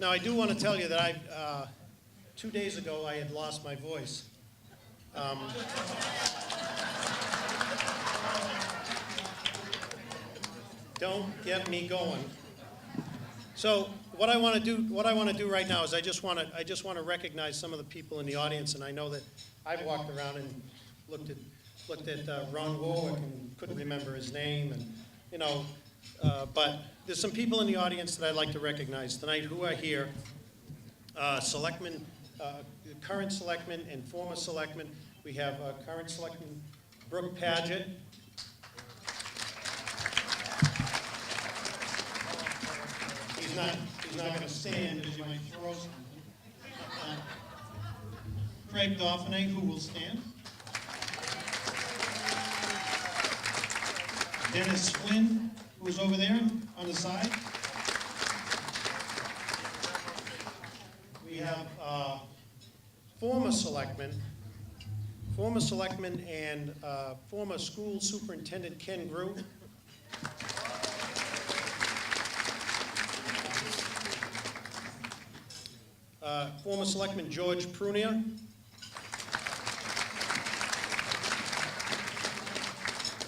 Now, I do want to tell you that 2 days ago, I had lost my voice. Don't get me going. So what I want to do right now is I just want to recognize some of the people in the audience, and I know that I've walked around and looked at Ron Warwick and couldn't remember his name, and but there's some people in the audience that I'd like to recognize tonight who are here. Selectmen, current selectmen and former selectmen. We have current selectman Brooke Paget. He's not going to stand because you might throw something. Craig Dauphiné, who will stand. Dennis Swin, who's over there on the side. We have former selectmen and former school superintendent Ken Grew. Former selectman George Prunier.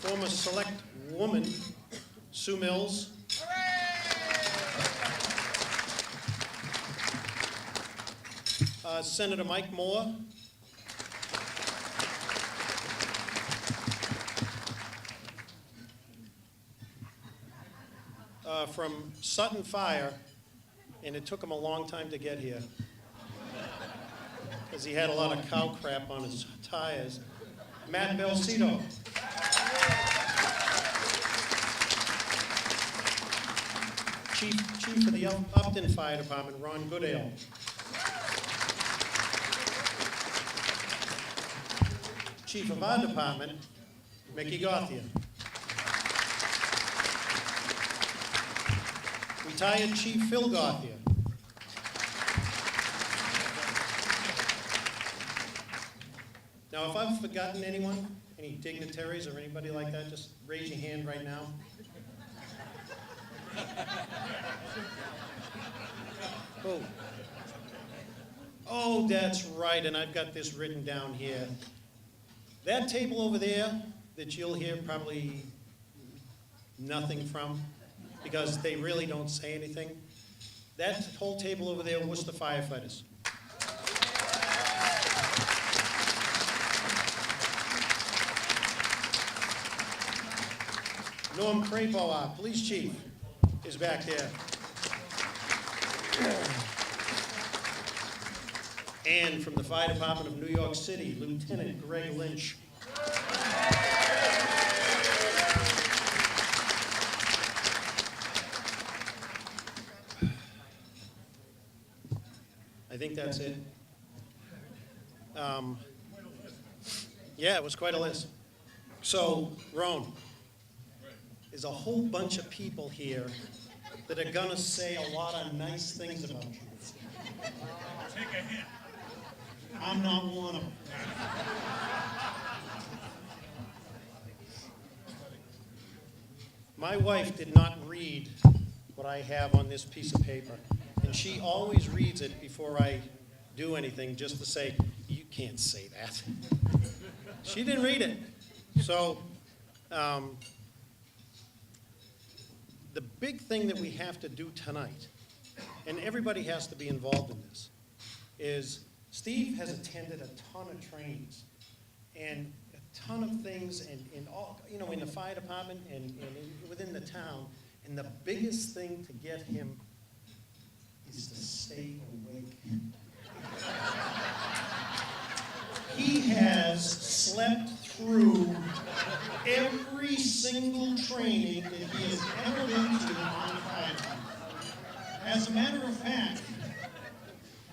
Former select woman Sue Mills. Senator Mike Moore. From Sutton Fire, and it took him a long time to get here because he had a lot of cow crap on his tires. Matt Belsito. Chief of the Upton Fire Department, Ron Goodale. Chief of our department, Mickey Gauthier. Retired Chief Phil Gauthier. Now, if I've forgotten anyone, any dignitaries or anybody like that, just raise your hand right now. Oh, that's right, and I've got this written down here. That table over there that you'll hear probably nothing from, because they really don't say anything. That whole table over there was the firefighters. Norm Crapo, our police chief, is back there. And from the Fire Department of New York City, Lieutenant Greg Lynch. I think that's it. Yeah, it was quite a list. So, Ron, there's a whole bunch of people here that are going to say a lot of nice things about you. Take a hint. I'm not one of them. My wife did not read what I have on this piece of paper, and she always reads it before I do anything, just to say, you can't say that. She didn't read it. So the big thing that we have to do tonight, and everybody has to be involved in this, is Steve has attended a ton of trainings and a ton of things in all, in the fire department and within the town. And the biggest thing to get him is to stay awake. He has slept through every single training that he has ever been to on the fire department. As a matter of fact,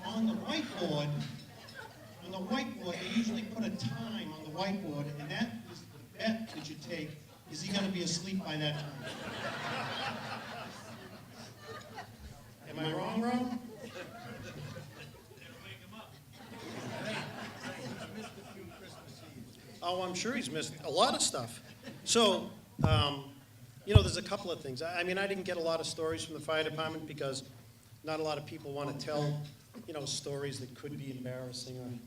on the whiteboard, they usually put a time on the whiteboard, and that is the bet that you take. Is he going to be asleep by that time? Am I wrong, Ron? Oh, I'm sure he's missed a lot of stuff. So, there's a couple of things. I mean, I didn't get a lot of stories from the fire department because not a lot of people want to tell, stories that could be embarrassing.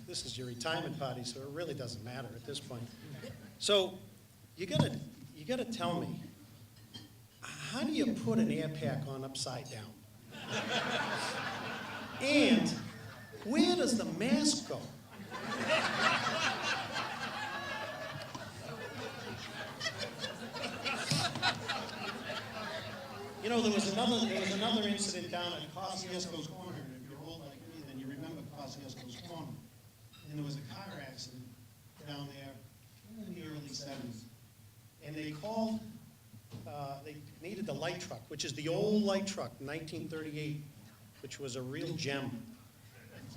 This is your retirement party, so it really doesn't matter at this point. So you gotta tell me, how do you put an air pack on upside down? And where does the mask go? There was another incident down at Kosciuszko's Corner. If you're old like me, then you remember Kosciuszko's Corner. And there was a car accident down there in the early 70s. And they called, they needed the light truck, which is the old light truck, 1938, which was a real gem.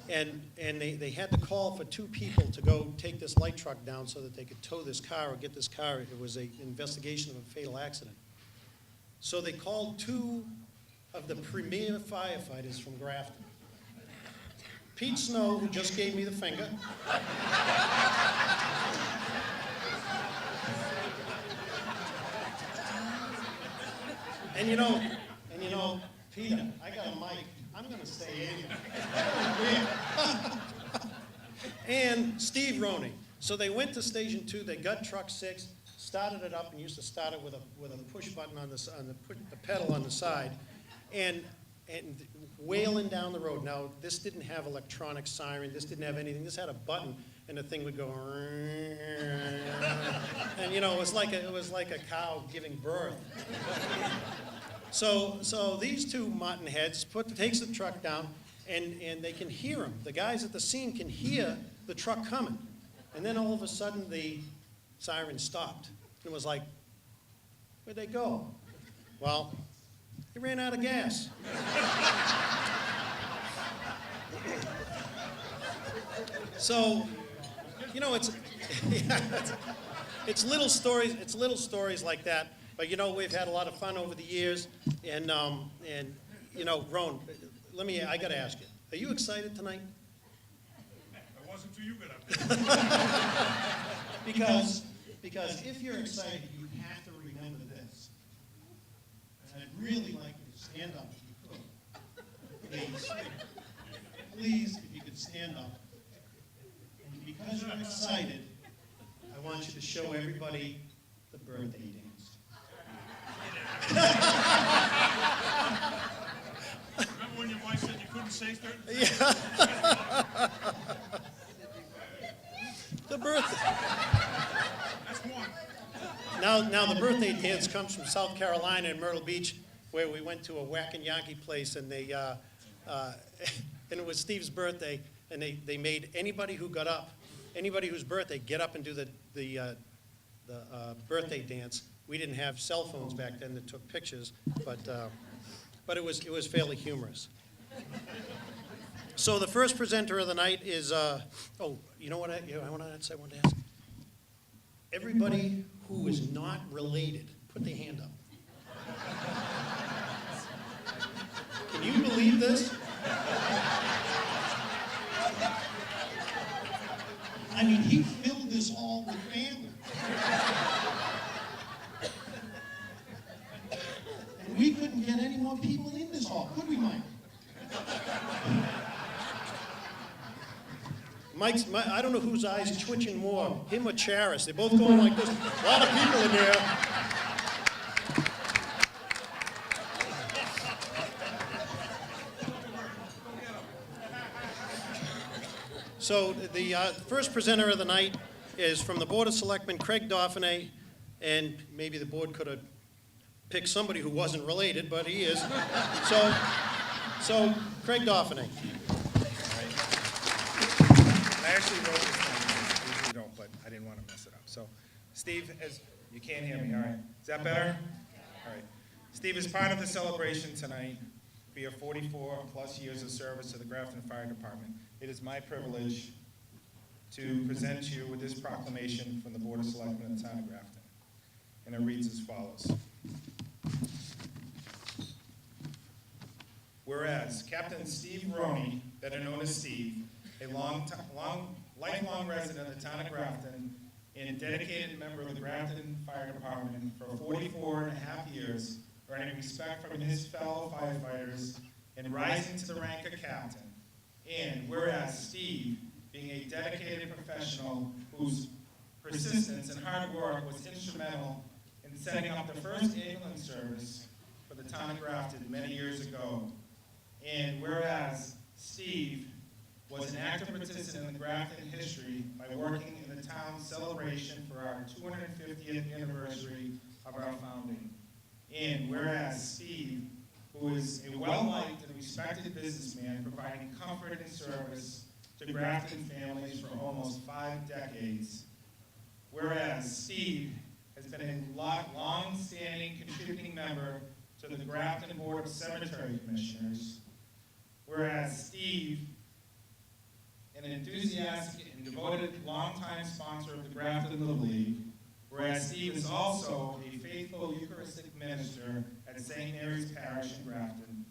And they had to call for 2 people to go take this light truck down so that they could tow this car or get this car. It was an investigation of a fatal accident. So they called 2 of the premier firefighters from Grafton. Pete Snow, who just gave me the finger. And Peter, I got a mic. I'm going to stay in. And Steve Romey. So they went to Station 2. They got Truck 6, started it up, and used to start it with a push button on the pedal on the side, and wailing down the road. Now this didn't have electronic siren. This didn't have anything. This had a button, and the thing would go. And it was like a cow giving birth. So these 2 mutton heads takes the truck down, and they can hear him. The guys at the scene can hear the truck coming, and then all of a sudden the siren stopped. It was like, where'd they go? Well, they ran out of gas. So, it's little stories. It's little stories like that. But we've had a lot of fun over the years, and Ron, I got to ask you, are you excited tonight? I wasn't till you got up there. Because if you're excited, you have to remember this. And I'd really like you to stand up if you could. Please. Please, if you could stand up. And because you're excited, I want you to show everybody the birthday dance. Remember when your wife said you couldn't say certain things? Yeah. The birthday. That's one. Now the birthday dance comes from South Carolina in Myrtle Beach, where we went to a whackin' Yankee place, and they and it was Steve's birthday, and they made anybody who got up, anybody whose birthday, get up and do the birthday dance. We didn't have cell phones back then that took pictures, but it was fairly humorous. So the first presenter of the night is you know what I wanted to ask. Everybody who is not related, put their hand up. Can you believe this? I mean, he filled this hall with family. And we couldn't get any more people in this hall, could we, Mike? I don't know whose eyes twitching more, him or Charis. They're both going like this. A lot of people in there. So the first presenter of the night is from the Board of Selectmen, Craig Dauphiné, and maybe the board could have picked somebody who wasn't related, but he is. So Craig Dauphiné. I actually wrote this down. I usually don't, but I didn't want to mess it up. So, Steve, you can't hear me, all right? Is that better? All right. Steve, as part of the celebration tonight for your 44-plus years of service to the Grafton Fire Department, it is my privilege to present you with this proclamation from the Board of Selectmen of the Town of Grafton. And it reads as follows. Whereas Captain Steve Romey, better known as Steve, a lifelong resident of the town of Grafton and dedicated member of the Grafton Fire Department for 44 and a half years, earning respect from his fellow firefighters and rising to the rank of captain. And whereas Steve, being a dedicated professional whose persistence and hard work was instrumental in setting up the first ambulance service for the town of Grafton many years ago. And whereas Steve was an active participant in the Grafton history by working in the town's celebration for our 250th anniversary of our founding. And whereas Steve, who is a well-liked and respected businessman providing comfort and service to Grafton families for almost 5 decades. Whereas Steve has been a long-standing contributing member to the Grafton Board of Cemetery Commissioners. Whereas Steve, an enthusiastic and devoted longtime sponsor of the Grafton Little League. Whereas Steve is also a faithful Eucharistic minister at St. Mary's Parish in Grafton.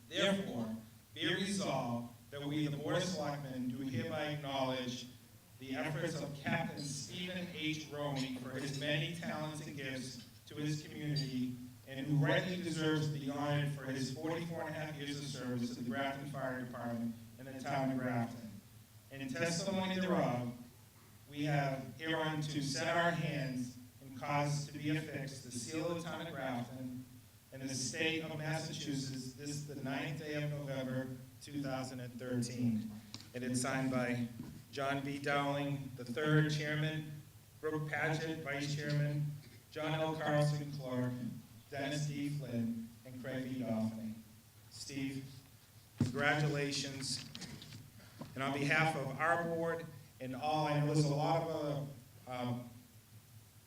Therefore, be it resolved that we, the Board of Selectmen, do hereby acknowledge the efforts of Captain Stephen H. Romey for his many talents and gifts to his community, and who rightly deserves to be honored for his 44.5 years of service to the Grafton Fire Department in the town of Grafton. In testimony thereof, we have hereon to set our hands and cause to be affixed the seal of the town of Grafton and the state of Massachusetts this the 9th day of November 2013. And it's signed by John B. Dowling, the third chairman, Brooke Paget, vice chairman, John L. Carlson, clerk, Dennis D. Flynn, and Craig B. Dolphiny. Steve, congratulations. And on behalf of our board and all, I know there's a lot of other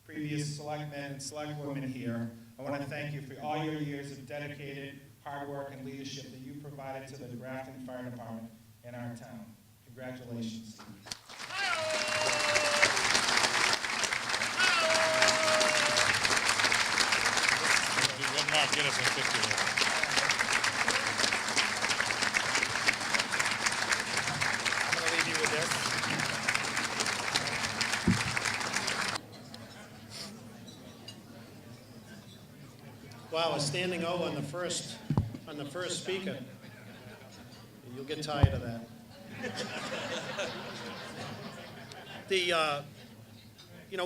previous selectmen and selectwomen here. I want to thank you for all your years of dedicated hard work and leadership that you provided to the Grafton Fire Department and our town. Congratulations, Steve. Let Mark get us a picture here. I'm going to leave you with this. Wow, a standing O on the first speaker. You'll get tired of that.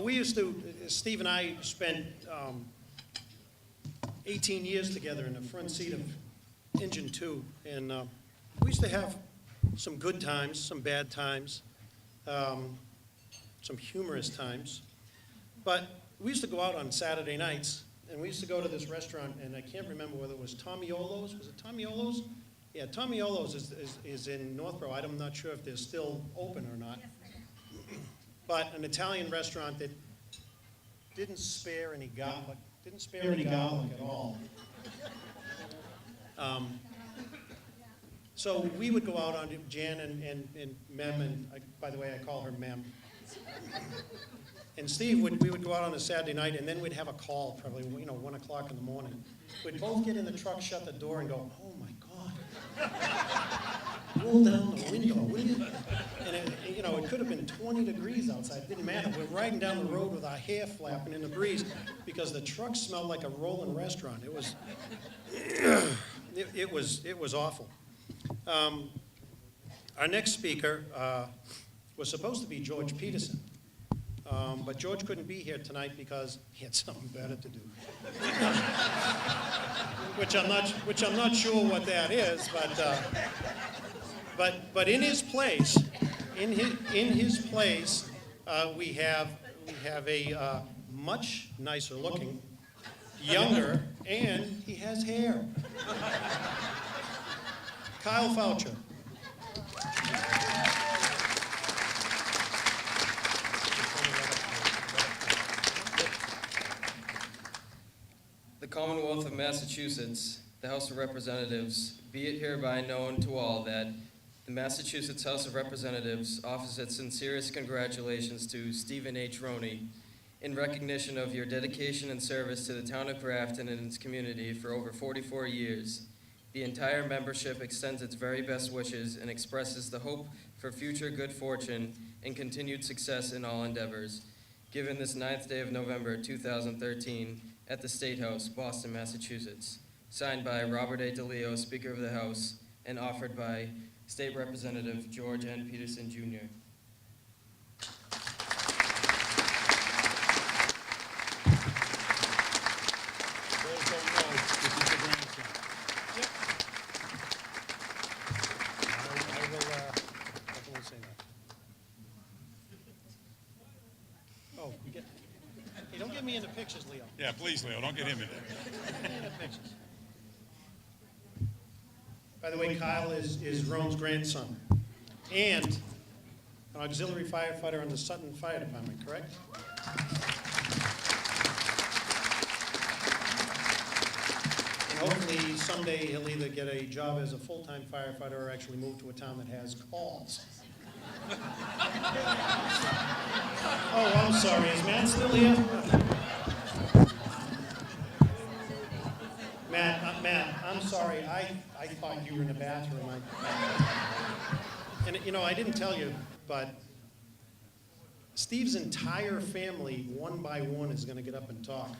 We used to, Steve and I spent 18 years together in the front seat of Engine 2, and we used to have some good times, some bad times, some humorous times, but we used to go out on Saturday nights, and we used to go to this restaurant, and I can't remember whether it was Tommyolo's. Was it Tommyolo's? Yeah, Tommyolo's is in Northborough. I'm not sure if they're still open or not. But an Italian restaurant that didn't spare any garlic at all. So we would go out on Jan and Mem, and by the way, I call her Mem. And Steve, we would go out on a Saturday night, and then we'd have a call, probably 1 o'clock in the morning. We'd both get in the truck, shut the door, and go, "Oh my God, roll down the window, will you?" And it could have been 20 degrees outside. It didn't matter. We're riding down the road with our hair flapping in the breeze because the truck smelled like a rolling restaurant. It was, it was awful. Our next speaker was supposed to be George Peterson. But George couldn't be here tonight because he had something better to do. which I'm not sure what that is, but in his place, we have a much nicer looking, younger, and he has hair. Kyle Foucher. The Commonwealth of Massachusetts, the House of Representatives, be it hereby known to all that the Massachusetts House of Representatives offers its sincerest congratulations to Stephen H. Romey in recognition of your dedication and service to the town of Grafton and its community for over 44 years. The entire membership extends its very best wishes and expresses the hope for future good fortune and continued success in all endeavors. Given this 9th day of November 2013 at the State House, Boston, Massachusetts. signed by Robert A. DeLeo, Speaker of the House, and offered by State Representative George N. Peterson, Jr. Those don't know, this is the grandson. I will definitely say that. Oh, hey, don't get me into pictures, Leo. Yeah, please, Leo, don't get him in there. Don't get me into pictures. By the way, Kyle is Rome's grandson and an auxiliary firefighter in the Sutton Fire Department, correct? And hopefully someday he'll either get a job as a full-time firefighter or actually move to a town that has calls. Oh, I'm sorry, is Matt still here? Matt, I'm sorry, I thought you were in the bathroom. And, you know, I didn't tell you, but Steve's entire family, one by one, is gonna get up and talk.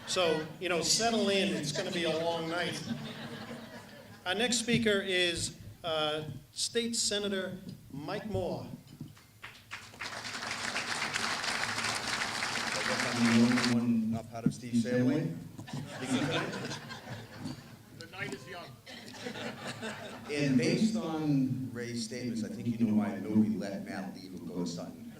So, you know, settle in, it's gonna be a long night. Our next speaker is State Senator Mike Moore. I guess I'm the only one not part of Steve's family. The night is young. And based on Ray's statements, I think you know why nobody let Matt leave and go to Sutton.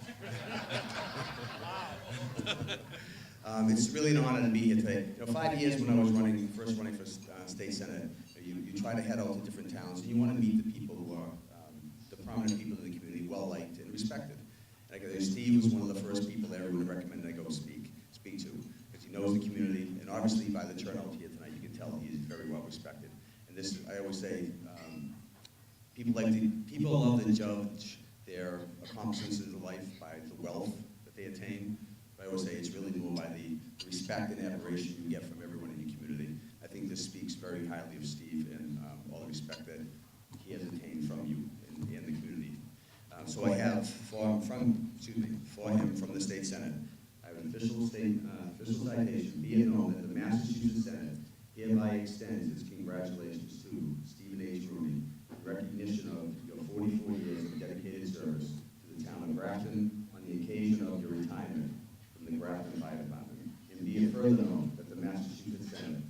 It's really an honor to be here today. You know, 5 years when I was first running for state senate, you try to head out to different towns and you want to meet the people who are the prominent people in the community, well liked and respected. And I guess Steve was one of the first people that everyone recommended I go speak to, because he knows the community, and obviously by the turnout here tonight, you can tell he is very well respected. And this, I always say, people love to judge their accomplishments in life by the wealth that they attain. But I always say it's really more by the respect and admiration you get from everyone in your community. I think this speaks very highly of Steve and all the respect that he has attained from you and the community. So I have for him from the state senate, I have an official citation. Be it known that the Massachusetts Senate hereby extends its congratulations to Stephen H. Romey in recognition of your 44 years of dedicated service to the town of Grafton on the occasion of your retirement from the Grafton Fire Department. And be it further known that the Massachusetts Senate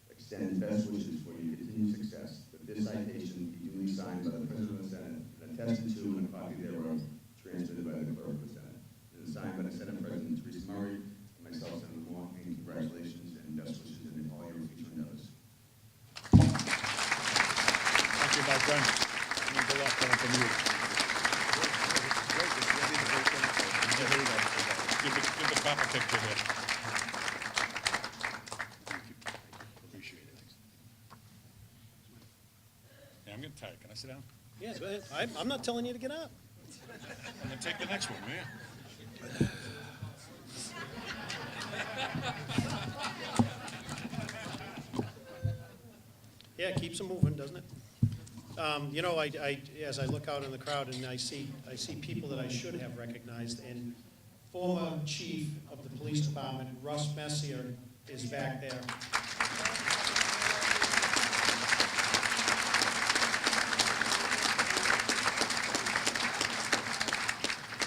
extends best wishes for your continued success, that this citation be duly signed by the President of the Senate and attested to and a copy thereof transmitted by the Clerk of the Senate. And signed by the Senate President Teresa Murray, and myself, Senator Moore, and congratulations and best wishes in all your future endeavors. Thank you, my friend. And good luck coming from you. Give the papa picture here. Thank you. Appreciate it. Yeah, I'm getting tired. Can I sit down? Yeah, go ahead. I'm not telling you to get up. And then take the next one, man. Yeah, it keeps them moving, doesn't it? You know, as I look out in the crowd and I see people that I should have recognized, and former chief of the police department, Russ Messier, is back there.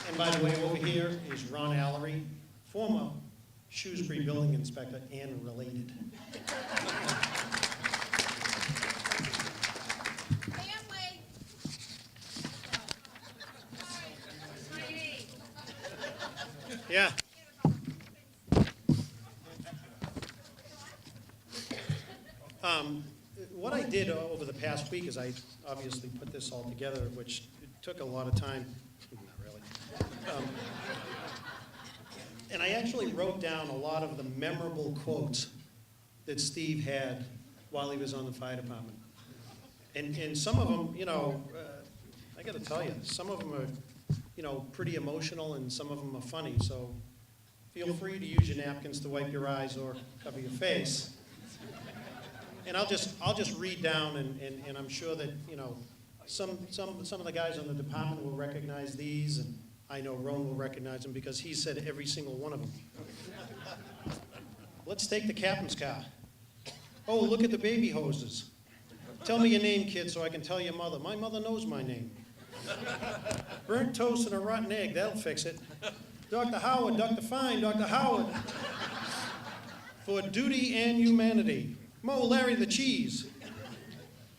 And by the way, over here is Ron Allery, former Shrewsbury building inspector and related. Family. Yeah. What I did over the past week is I obviously put this all together, which took a lot of time. Not really. And I actually wrote down a lot of the memorable quotes that Steve had while he was on the fire department. And some of them, you know, I got to tell you, some of them are, you know, pretty emotional and some of them are funny. So feel free to use your napkins to wipe your eyes or cover your face. And I'll just read down, and I'm sure that, you know, some of the guys on the department will recognize these, and I know Ron will recognize them because he said every single one of them. Let's take the captain's car. Oh, look at the baby hoses. Tell me your name, kid, so I can tell your mother. My mother knows my name. Burnt toast and a rotten egg, that'll fix it. Dr. Howard, Dr. Fine, Dr. Howard. For duty and humanity. Mo, Larry, the cheese.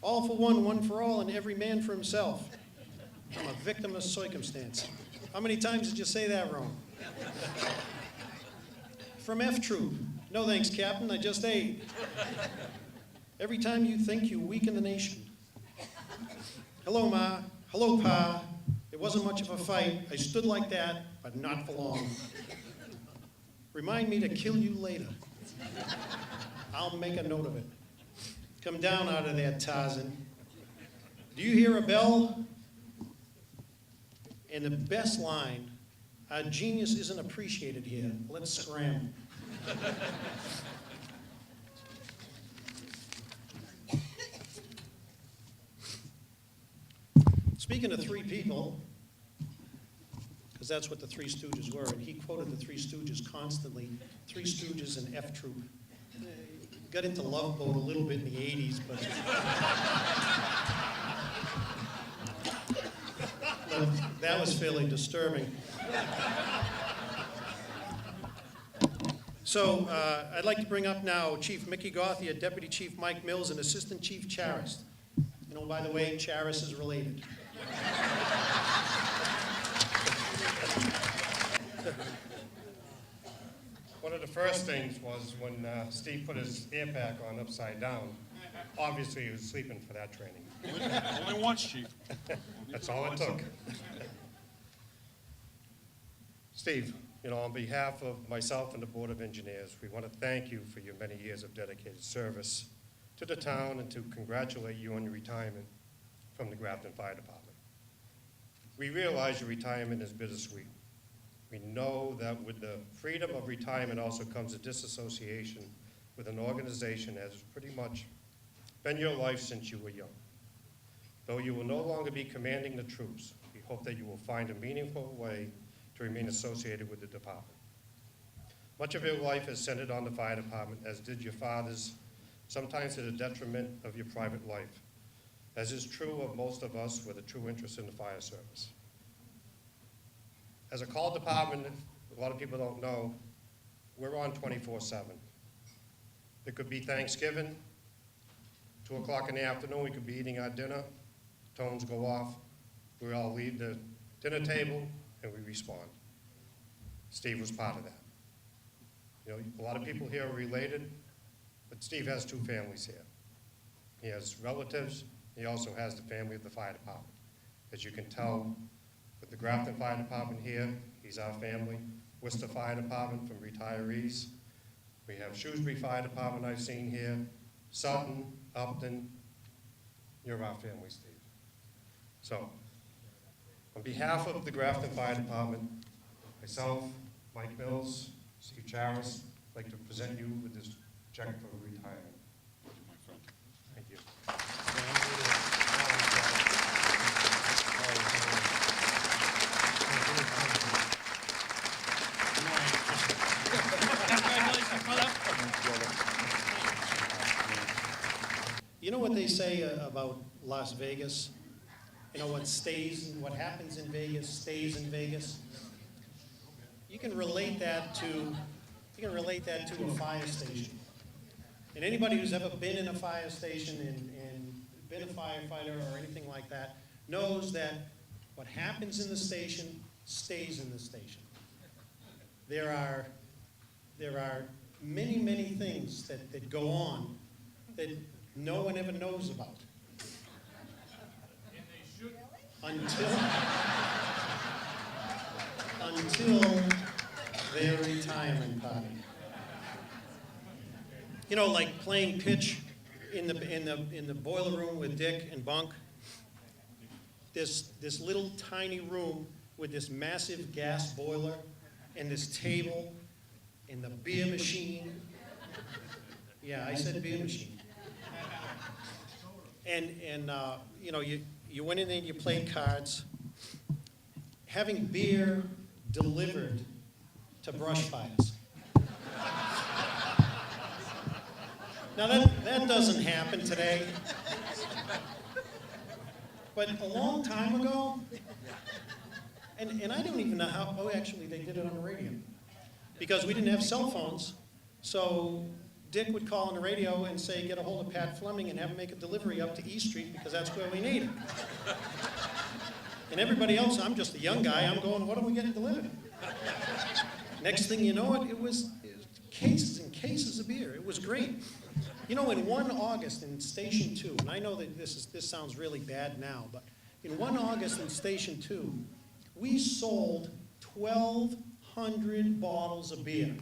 All for one, one for all, and every man for himself. I'm a victim of circumstance. How many times did you say that wrong? From F Troop. No thanks, Captain, I just ate. Every time you think you weaken the nation. Hello, Ma. Hello, Pa. It wasn't much of a fight. I stood like that, but not for long. Remind me to kill you later. I'll make a note of it. Come down out of there, Tarzan. Do you hear a bell? And the best line, our genius isn't appreciated here. Let's scram. Speaking of three people, because that's what the Three Stooges were, and he quoted the Three Stooges constantly, Three Stooges and F Troop. Got into Love Boat a little bit in the 80s, but that was fairly disturbing. So I'd like to bring up now Chief Mickey Gothia, Deputy Chief Mike Mills, and Assistant Chief Charis. And oh, by the way, Charis is related. One of the first things was when Steve put his ear pack on upside down. Obviously, he was sleeping for that training. Only once, Chief. That's all it took. Steve, on behalf of myself and the Board of Engineers, we want to thank you for your many years of dedicated service to the town and to congratulate you on your retirement from the Grafton Fire Department. We realize your retirement is bittersweet. We know that with the freedom of retirement also comes a disassociation with an organization that has pretty much been your life since you were young. Though you will no longer be commanding the troops, we hope that you will find a meaningful way to remain associated with the department. Much of your life is centered on the fire department, as did your father's, sometimes to the detriment of your private life, as is true of most of us with a true interest in the fire service. As a call department, a lot of people don't know, we're on 24/7. It could be Thanksgiving, 2 o'clock in the afternoon, we could be eating our dinner, tones go off, we all leave the dinner table, and we respond. Steve was part of that. A lot of people here are related, but Steve has 2 families here. He has relatives, he also has the family of the fire department. As you can tell, with the Grafton Fire Department here, he's our family. Worcester Fire Department from retirees. We have Shrewsbury Fire Department I've seen here, Sutton, Upton. You're our family, Steve. So, on behalf of the Grafton Fire Department, myself, Mike Mills, Steve Charis, I'd like to present you with this check for retirement. Thank you. You know what they say about Las Vegas? What happens in Vegas stays in Vegas. You can relate that to a fire station. And anybody who's ever been in a fire station and been a firefighter or anything like that knows that what happens in the station stays in the station. There are many, many things that go on that no one ever knows about. Until their retirement party. Like playing pitch in the boiler room with Dick and Bunk. This little tiny room with this massive gas boiler and this table and the beer machine. Yeah, I said beer machine. And you went in there and you played cards. Having beer delivered to brush fires. Now, that doesn't happen today. But a long time ago, and I don't even know how, oh, actually, they did it on the radio. Because we didn't have cell phones, so Dick would call on the radio and say, get a hold of Pat Fleming and have him make a delivery up to East Street because that's where we need it. And everybody else, I'm just a young guy, I'm going, what are we getting delivered? Next thing you know, it was cases and cases of beer. It was great. You know, in 1 August in Station 2, and I know that this sounds really bad now, but in 1 August in Station 2, we sold 1,200 bottles of beer.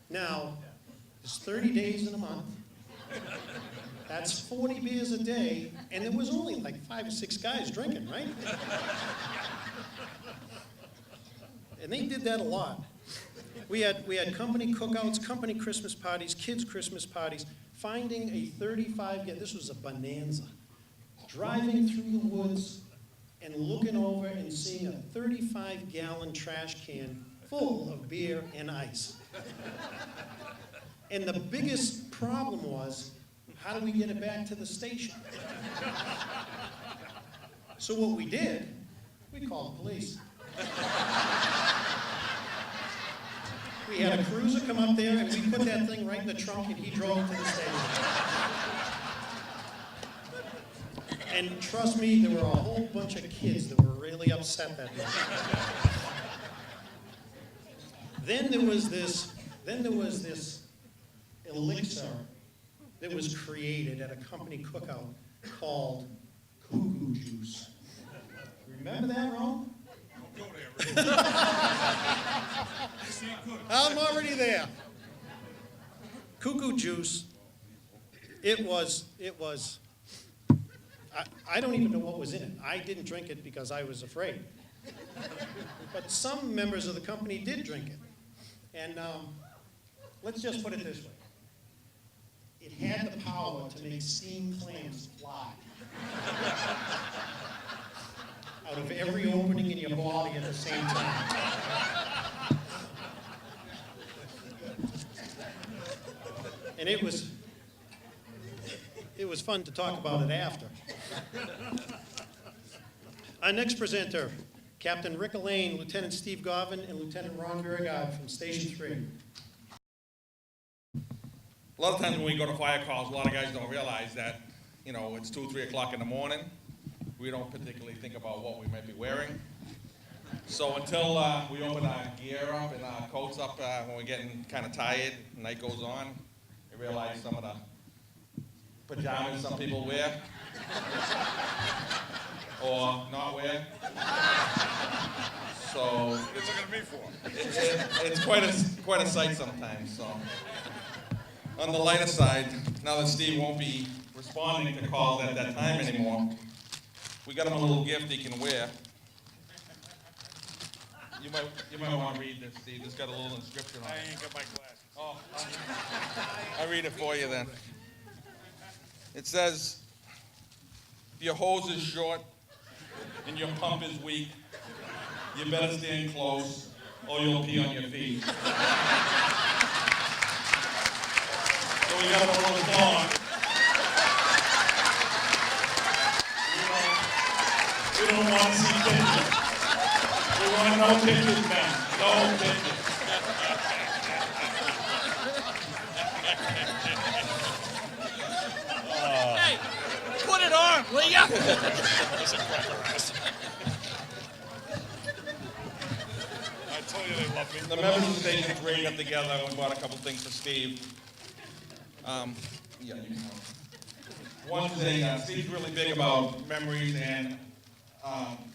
Now, it's 30 days in a month. That's 40 beers a day, and there was only like 5 or 6 guys drinking, right? And they did that a lot. We had company cookouts, company Christmas parties, kids' Christmas parties, finding a 35-gallon, this was a bonanza, driving through the woods and looking over and seeing a 35-gallon trash can full of beer and ice. And the biggest problem was, how do we get it back to the station? So what we did, we called the police. We had a cruiser come up there, and we put that thing right in the trunk, and he drove to the station. And trust me, there were a whole bunch of kids that were really upset that day. Then there was this elixir that was created at a company cookout called Cuckoo Juice. Remember that, Ron? Go there, Rick. See, good. I'm already there. Cuckoo Juice, it was, I don't even know what was in it. I didn't drink it because I was afraid. But some members of the company did drink it. And let's just put it this way. It had the power to make steam clams fly out of every opening in your body at the same time. And it was fun to talk about it after. Our next presenter, Captain Rick Elaine, Lieutenant Steve Garvin, and Lieutenant Ron Beauregard from Station 3. A lot of times when we go to fire calls, a lot of guys don't realize that, you know, it's 2, 3 o'clock in the morning. We don't particularly think about what we might be wearing. So until we open our gear up and our coats up when we're getting kind of tired, night goes on, I realize some of the pajamas some people wear or not wear. So What's it gonna be for? it's quite a sight sometimes. So on the lighter side, now that Steve won't be responding to calls at that time anymore, we got him a little gift he can wear. You might want to read this, Steve. It's got a little inscription on I it. ain't got my glasses. Oh, I'll read it for you then. It says, if your hose is short and your pump is weak, you better stand close or you'll pee on your feet. So we got a little song. We don't want to see pictures. We want no pictures, man. No pictures. Hey, put it on, will ya? I told you they love me. The members of the Station 3 got together and we bought a couple things for Steve. Yeah, you can have it. One thing, Steve's really big about memories and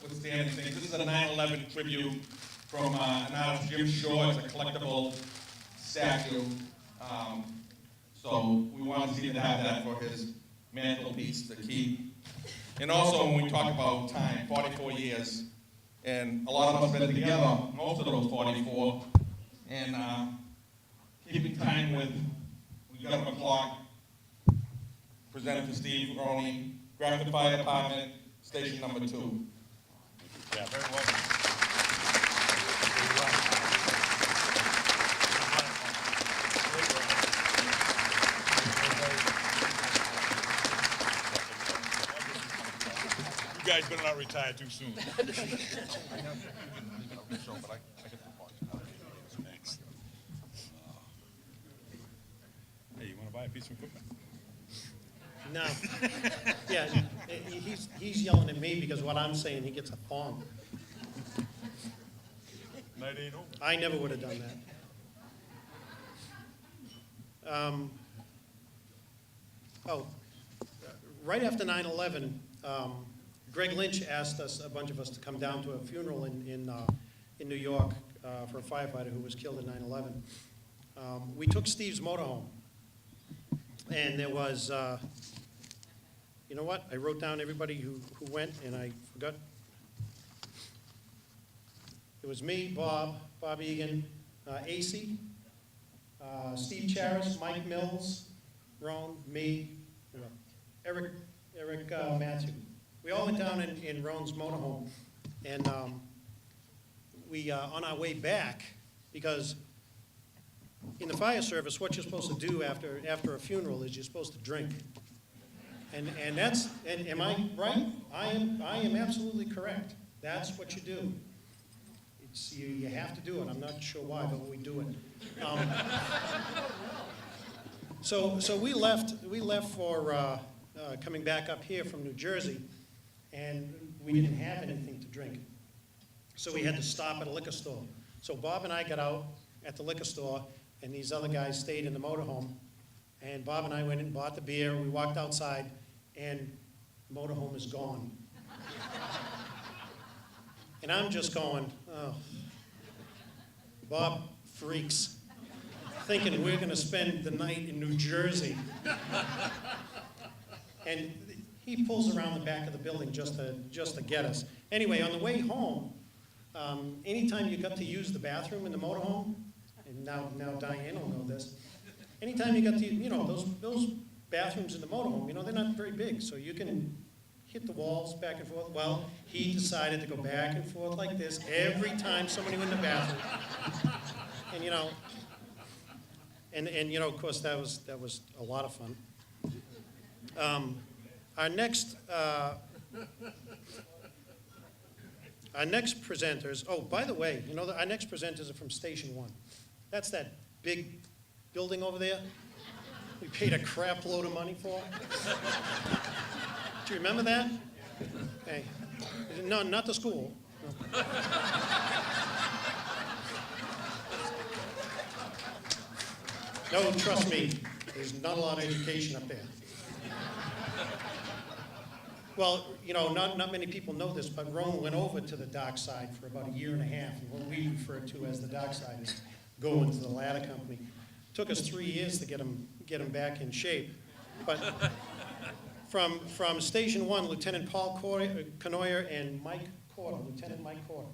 withstanding things. This is a 9/11 tribute from an artist, Jim Shaw. It's a collectible statue. So we wanted Steve to have that for his mantelpiece to keep. And also, when we talk about time, 44 years, and a lot of us have been together most of those 44, and keeping time with, we got him a clock, presented to Steve Romey, Grafton Fire Department, Station number 2. Yeah, very welcome. guys better not retire too soon. Thanks. Hey, you wanna buy a piece of equipment? No. Yeah, he's yelling at me because what I'm saying, he gets a thumb. Night ain't over. I never would have done that. Right after 9/11, Greg Lynch asked us, a bunch of us, to come down to a funeral in New York for a firefighter who was killed in 9/11. We took Steve's motorhome, and there was, you know what? I wrote down everybody who went, and I forgot. It was me, Bob Egan, AC, Steve Charis, Mike Mills, Ron, me, Eric Matthew. We all went down in Ron's motorhome, and we, on our way back, because in the fire service, what you're supposed to do after a funeral is you're supposed to drink. And am I right? I am absolutely correct. That's what you do. You have to do it. I'm not sure why, but we do it. So we left for coming back up here from New Jersey, and we didn't have anything to drink. So we had to stop at a liquor store. So Bob and I got out at the liquor store, and these other guys stayed in the motorhome. And Bob and I went and bought the beer. We walked outside, and the motorhome is gone. And I'm just going, oh. Bob freaks, thinking we're going to spend the night in New Jersey. And he pulls around the back of the building just to get us. Anyway, on the way home, anytime you got to use the bathroom in the motorhome, and now Diane will know this, anytime you got to, those bathrooms in the motorhome, they're not very big, so you can hit the walls back and forth. Well, he decided to go back and forth like this every time somebody went in the bathroom. And of course, that was a lot of fun. Our next presenters, oh, by the way, our next presenters are from Station 1. That's that big building over there we paid a crap load of money for. Do you remember that? Hey, no, not the school. No, trust me, there's not a lot of education up there. Well, not many people know this, but Rome went over to the dark side for about 1.5 years, and what we refer to as the dark side is going to the ladder company. Took us 3 years to get him back in shape, but from Station 1, Lieutenant Paul Canoyer and Mike Corder, Lieutenant Mike Corder.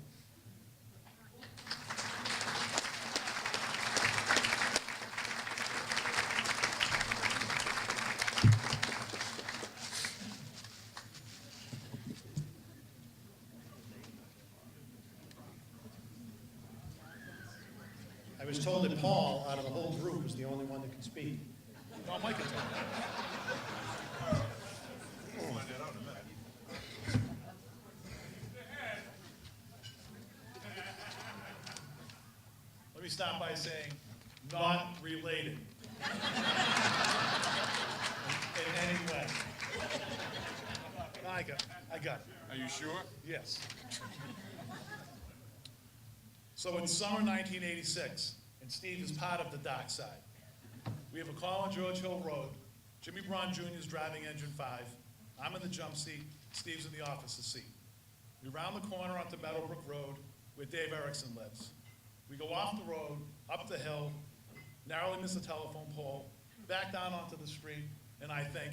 I was told that Paul, out of the whole group, was the only one that could speak. No, Mike can tell me. We'll find that out in a minute. Let me start by saying, not related. in any way. I got it. Are you sure? Yes. So in summer 1986, and Steve is part of the dark side, we have a call on George Hill Road. Jimmy Braun Jr. is driving engine 5. I'm in the jump seat. Steve's in the officer's seat. We round the corner onto Meadowbrook Road where Dave Erickson lives. We go off the road, up the hill, narrowly miss a telephone pole, back down onto the street, and I think,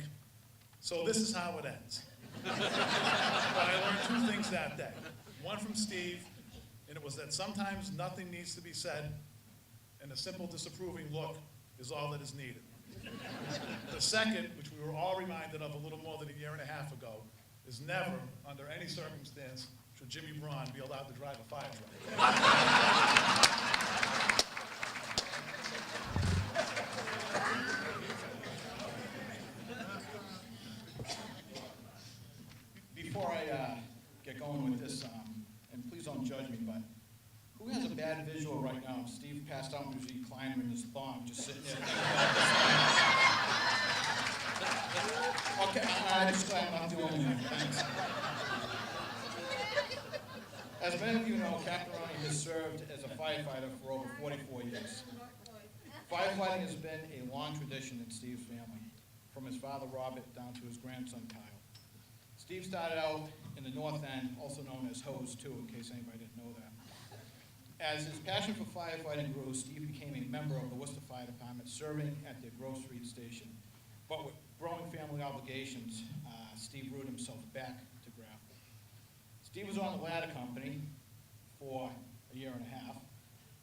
so this is how it ends. But I learned 2 things that day. One from Steve, and it was that sometimes nothing needs to be said, and a simple disapproving look is all that is needed. The second, which we were all reminded of a little more than 1.5 years ago, is never, under any circumstance, should Jimmy Braun be allowed to drive a fire truck. Before I sitting there thinking about this. Okay, I just, I'm not doing anything, thanks. As many of you know, Captain Romey has served as a firefighter for over 44 years. Firefighting has been a long tradition in Steve's family, from his father Robert down to his grandson Kyle. Steve started out in the North End, also known as Hose 2, in case anybody didn't know that. As his passion for firefighting grew, Steve became a member of the Worcester Fire Department, serving at their Grove Street station. But with growing family obligations, Steve rooted himself back to Grafton. Steve was on the ladder company for a year and a half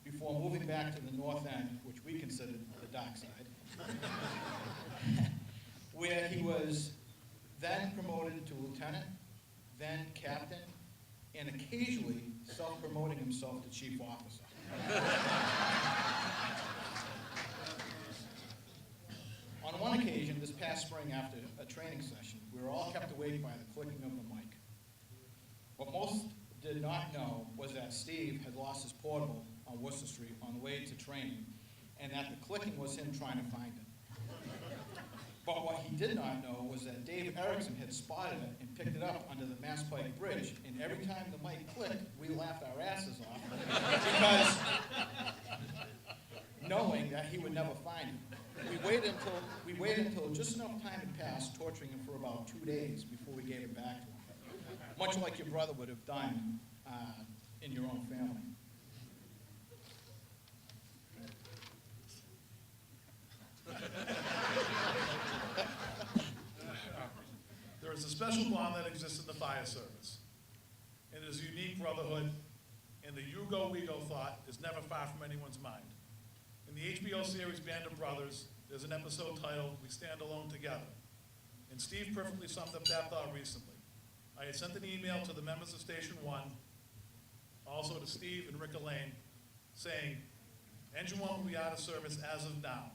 before moving back to the North End, which we considered the dark side, where he was then promoted to lieutenant, then captain, and occasionally self-promoting himself to chief officer. On one occasion, this past spring after a training session, we were all kept awake by the clicking of the mic. What most did not know was that Steve had lost his portable on Worcester Street on the way to training, and that the clicking was him trying to find it. But what he did not know was that Dave Erickson had spotted it and picked it up under the Mass Pike Bridge, and every time the mic clicked, we laughed our asses off, because knowing that he would never find it. We waited until just enough time had passed, torturing him for about 2 days before we gave it back to him, much like your brother would have done in your own family. There is a special bond that exists in the fire service. It is a unique brotherhood, and the you go, we go thought is never far from anyone's mind. In the HBO series Band of Brothers, there's an episode titled We Stand Alone Together. And Steve perfectly summed up that thought recently. I had sent an email to the members of Station 1, also to Steve and Rick Elaine, saying, Engine 1 will be out of service as of now.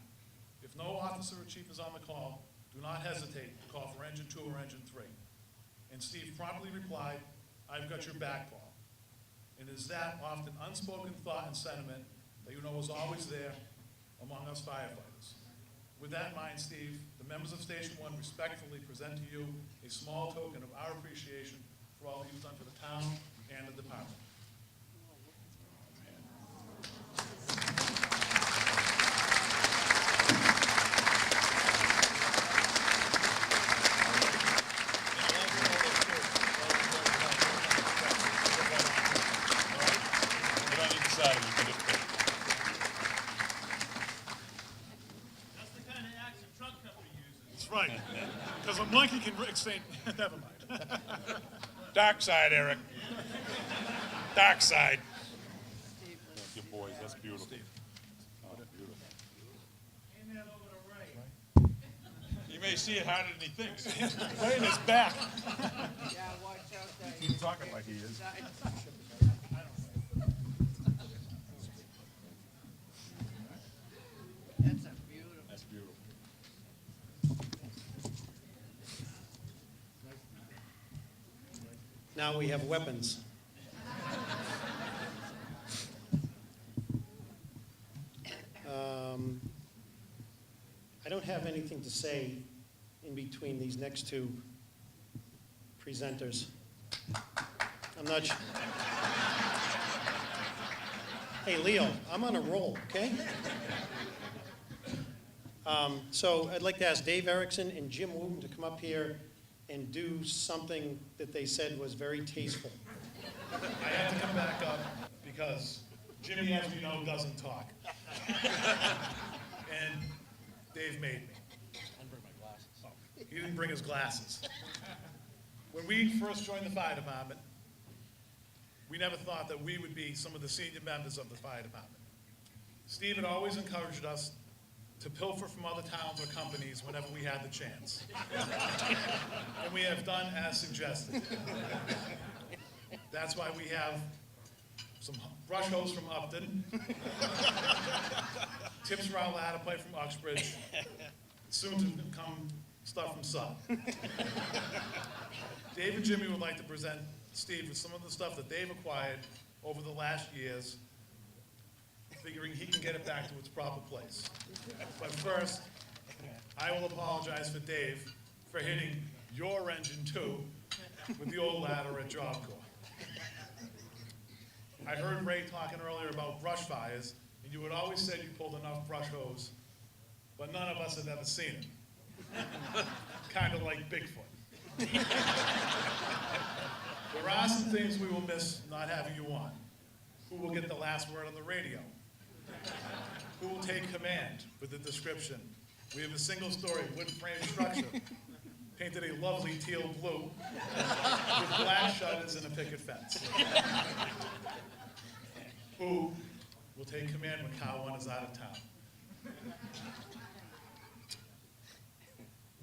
If no officer or chief is on the call, do not hesitate to call for Engine 2 or Engine 3. And Steve promptly replied, I've got your back, Paul. And it is that often unspoken thought and sentiment that you know is always there among us firefighters. With that in mind, Steve, the members of Station 1 respectfully present to you a small token of our appreciation for all that you've done for the town and the department. We don't need to sign it, we can just put it. That's the kind of axe a truck company uses. That's right, because a monkey can explain, never mind. Dark side, Eric. Dark side. Thank you, boys, that's beautiful. Oh, beautiful. Hand that over to Ray. You may see it harder than he thinks. Right in his back. Yeah, watch out there. He's talking like he is. That's a beautiful. That's beautiful. Now we have weapons. I don't have anything to say in between these next two presenters. I'm not sure. Hey, Leo, I'm on a roll, okay? So I'd like to ask Dave Erickson and Jim Wooten to come up here and do something that they said was very tasteful. I have to come back up because Jimmy, as we know, doesn't talk. And Dave made me. I didn't bring my glasses. Oh, he didn't bring his glasses. When we first joined the fire department, we never thought that we would be some of the senior members of the fire department. Steve had always encouraged us to pilfer from other towns or companies whenever we had the chance. And we have done as suggested. That's why we have some brush hose from Upton, tips for our ladder pipe from Uxbridge, soon to come stuff from Sutton. Dave and Jimmy would like to present Steve with some of the stuff that they've acquired over the last years figuring he can get it back to its proper place. But first, I will apologize for Dave for hitting your engine too with the old ladder at Job Corps. I heard Ray talking earlier about brush fires, and you had always said you pulled enough brush hose, but none of us had ever seen it. Kind of like Bigfoot. There are some things we will miss not having you on. Who will get the last word on the radio? Who will take command with the description? We have a single-story wood frame structure, painted a lovely teal blue, with black shutters and a picket fence. Who will take command when Cow One is out of town?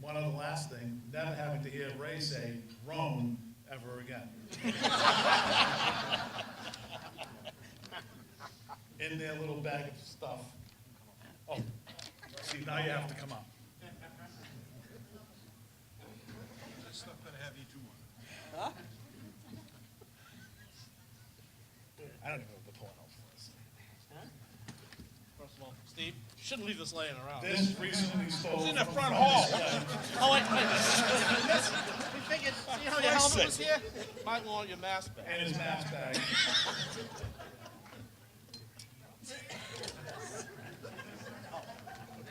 One other last thing, never having to hear Ray say, "Rome," ever again. In their little bag of stuff. Oh, see, now you have to come up. This stuff better have you two on. I don't even know what the point was. First of all, Steve, you shouldn't leave this laying around. This recently spoke. It's in the from front this hall. stage. Oh, wait. We figured, see how your helmet was here? Might want your mask back. And his mask bag.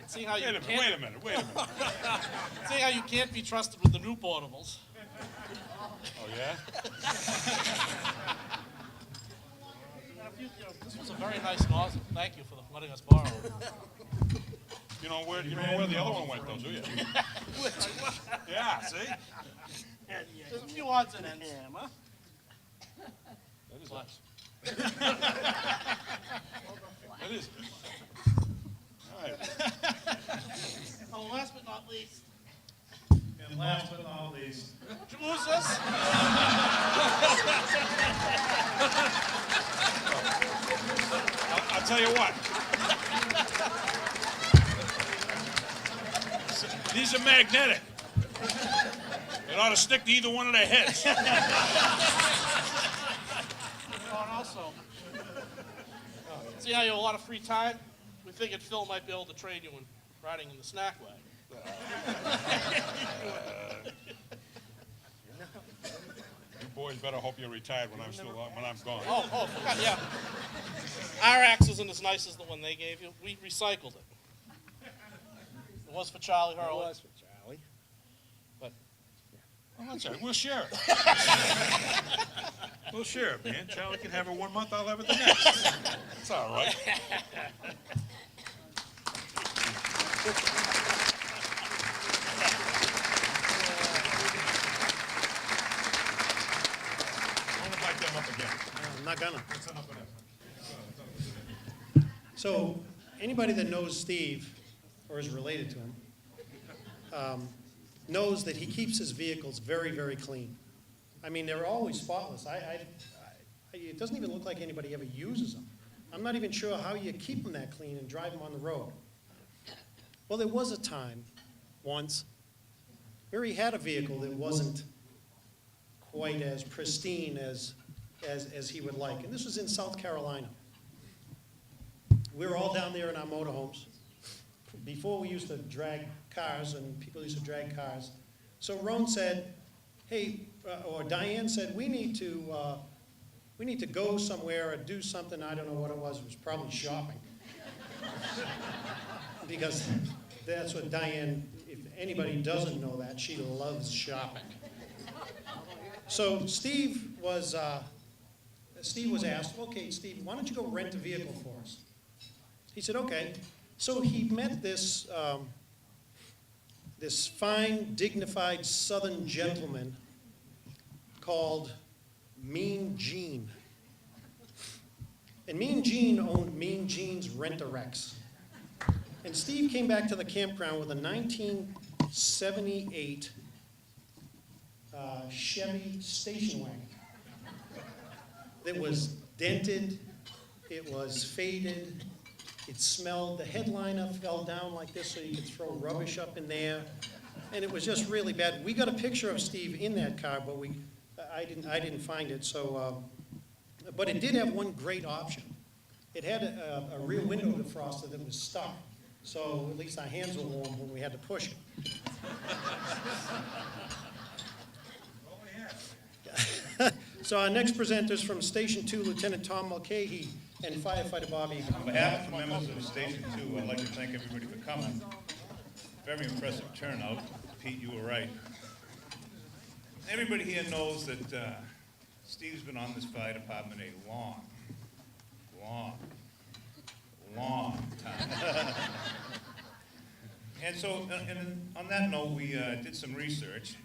See how you Wait a can't, minute. see how you can't be trusted with the new portables. Oh, yeah? This was a very nice nozzle. Thank you for letting us borrow it. You know where the other one went though, do you? Yeah, see? There's a few odds and ends. Huh? That is Watch. That is. All right. Oh, last but not least, And last but not least, did you lose this? I'll tell you what. These are magnetic. It ought to stick to either one of their heads. Oh, and also, see how you have a lot of free time? We figured Phil might be able to train you in riding in the snack wagon. You boys better hope you're retired when I'm gone. Oh, forgot, yeah. Our axe isn't as nice as the one they gave you. We recycled it. It was for Charlie Hurley. It was for Charlie. But Well, that's all right. We'll share it. We'll share it, man. Charlie can have it 1 month, I'll have it the next. It's all right. I want to invite them up again. I'm not gonna. That's enough of that. So, anybody that knows Steve, or is related to him, knows that he keeps his vehicles very, very clean. I mean, they're always spotless. It doesn't even look like anybody ever uses them. I'm not even sure how you keep them that clean and drive them on the road. Well, there was a time, once, where he had a vehicle that wasn't quite as pristine as he would like, and this was in South Carolina. We were all down there in our motorhomes. Before we used to drag cars, and people used to drag cars. So Ron said, hey, or Diane said, we need to go somewhere or do something. I don't know what it was probably shopping. Because that's what Diane, if anybody doesn't know that, she loves shopping. So Steve was asked, okay, Steve, why don't you go rent a vehicle for us? He said, okay. So he met this fine, dignified Southern gentleman called Mean Gene. And Mean Gene owned Mean Gene's Rent-A-Wrecks. And Steve came back to the campground with a 1978 Chevy station wagon that was dented, it was faded, it smelled, the headliner fell down like this so you could throw rubbish up in there, and it was just really bad. We got a picture of Steve in that car, but I didn't find it. So, but it did have one great option. it had a rear window defroster that was stuck. So at least our hands were warm when we had to push it. So our next presenter is from Station 2, Lieutenant Tom Mulcahy and Firefighter Bobby. On behalf of the members of Station 2, I'd like to thank everybody for coming. Very impressive turnout. Pete, you were right. Everybody here knows that Steve's been on this fire department a long time. And so, and on that note, we did some research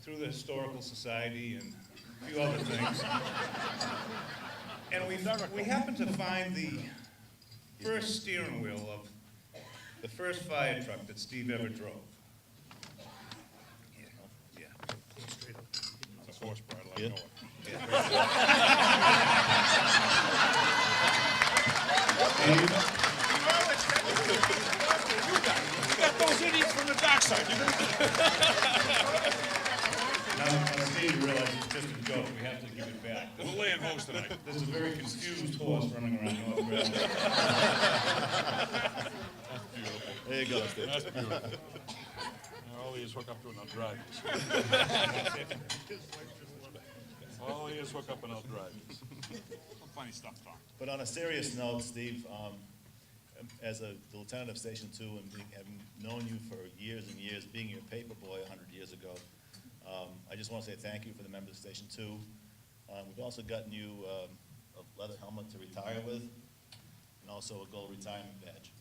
through the Historical Society and a few other things. And we happened to find the first steering wheel of the first fire truck that Steve ever drove. Yeah. It's a horse bridle, I know it. You got those idiots from the dockside. Now, Steve, you realize it's just a joke. We have to give it back. We're laying hose tonight. There's a very confused horse running around North Railroad. There you go, Steve. That's beautiful. All he is hook up to and I'll drive this. All he is hook up and I'll drive this. Some funny stuff, Tom. But on a serious note, Steve, as the lieutenant of Station 2 and having known you for years and years, being your paper boy 100 years ago, I just want to say thank you for the members of Station 2. We've also gotten you a leather helmet to retire with, and also a gold retirement badge.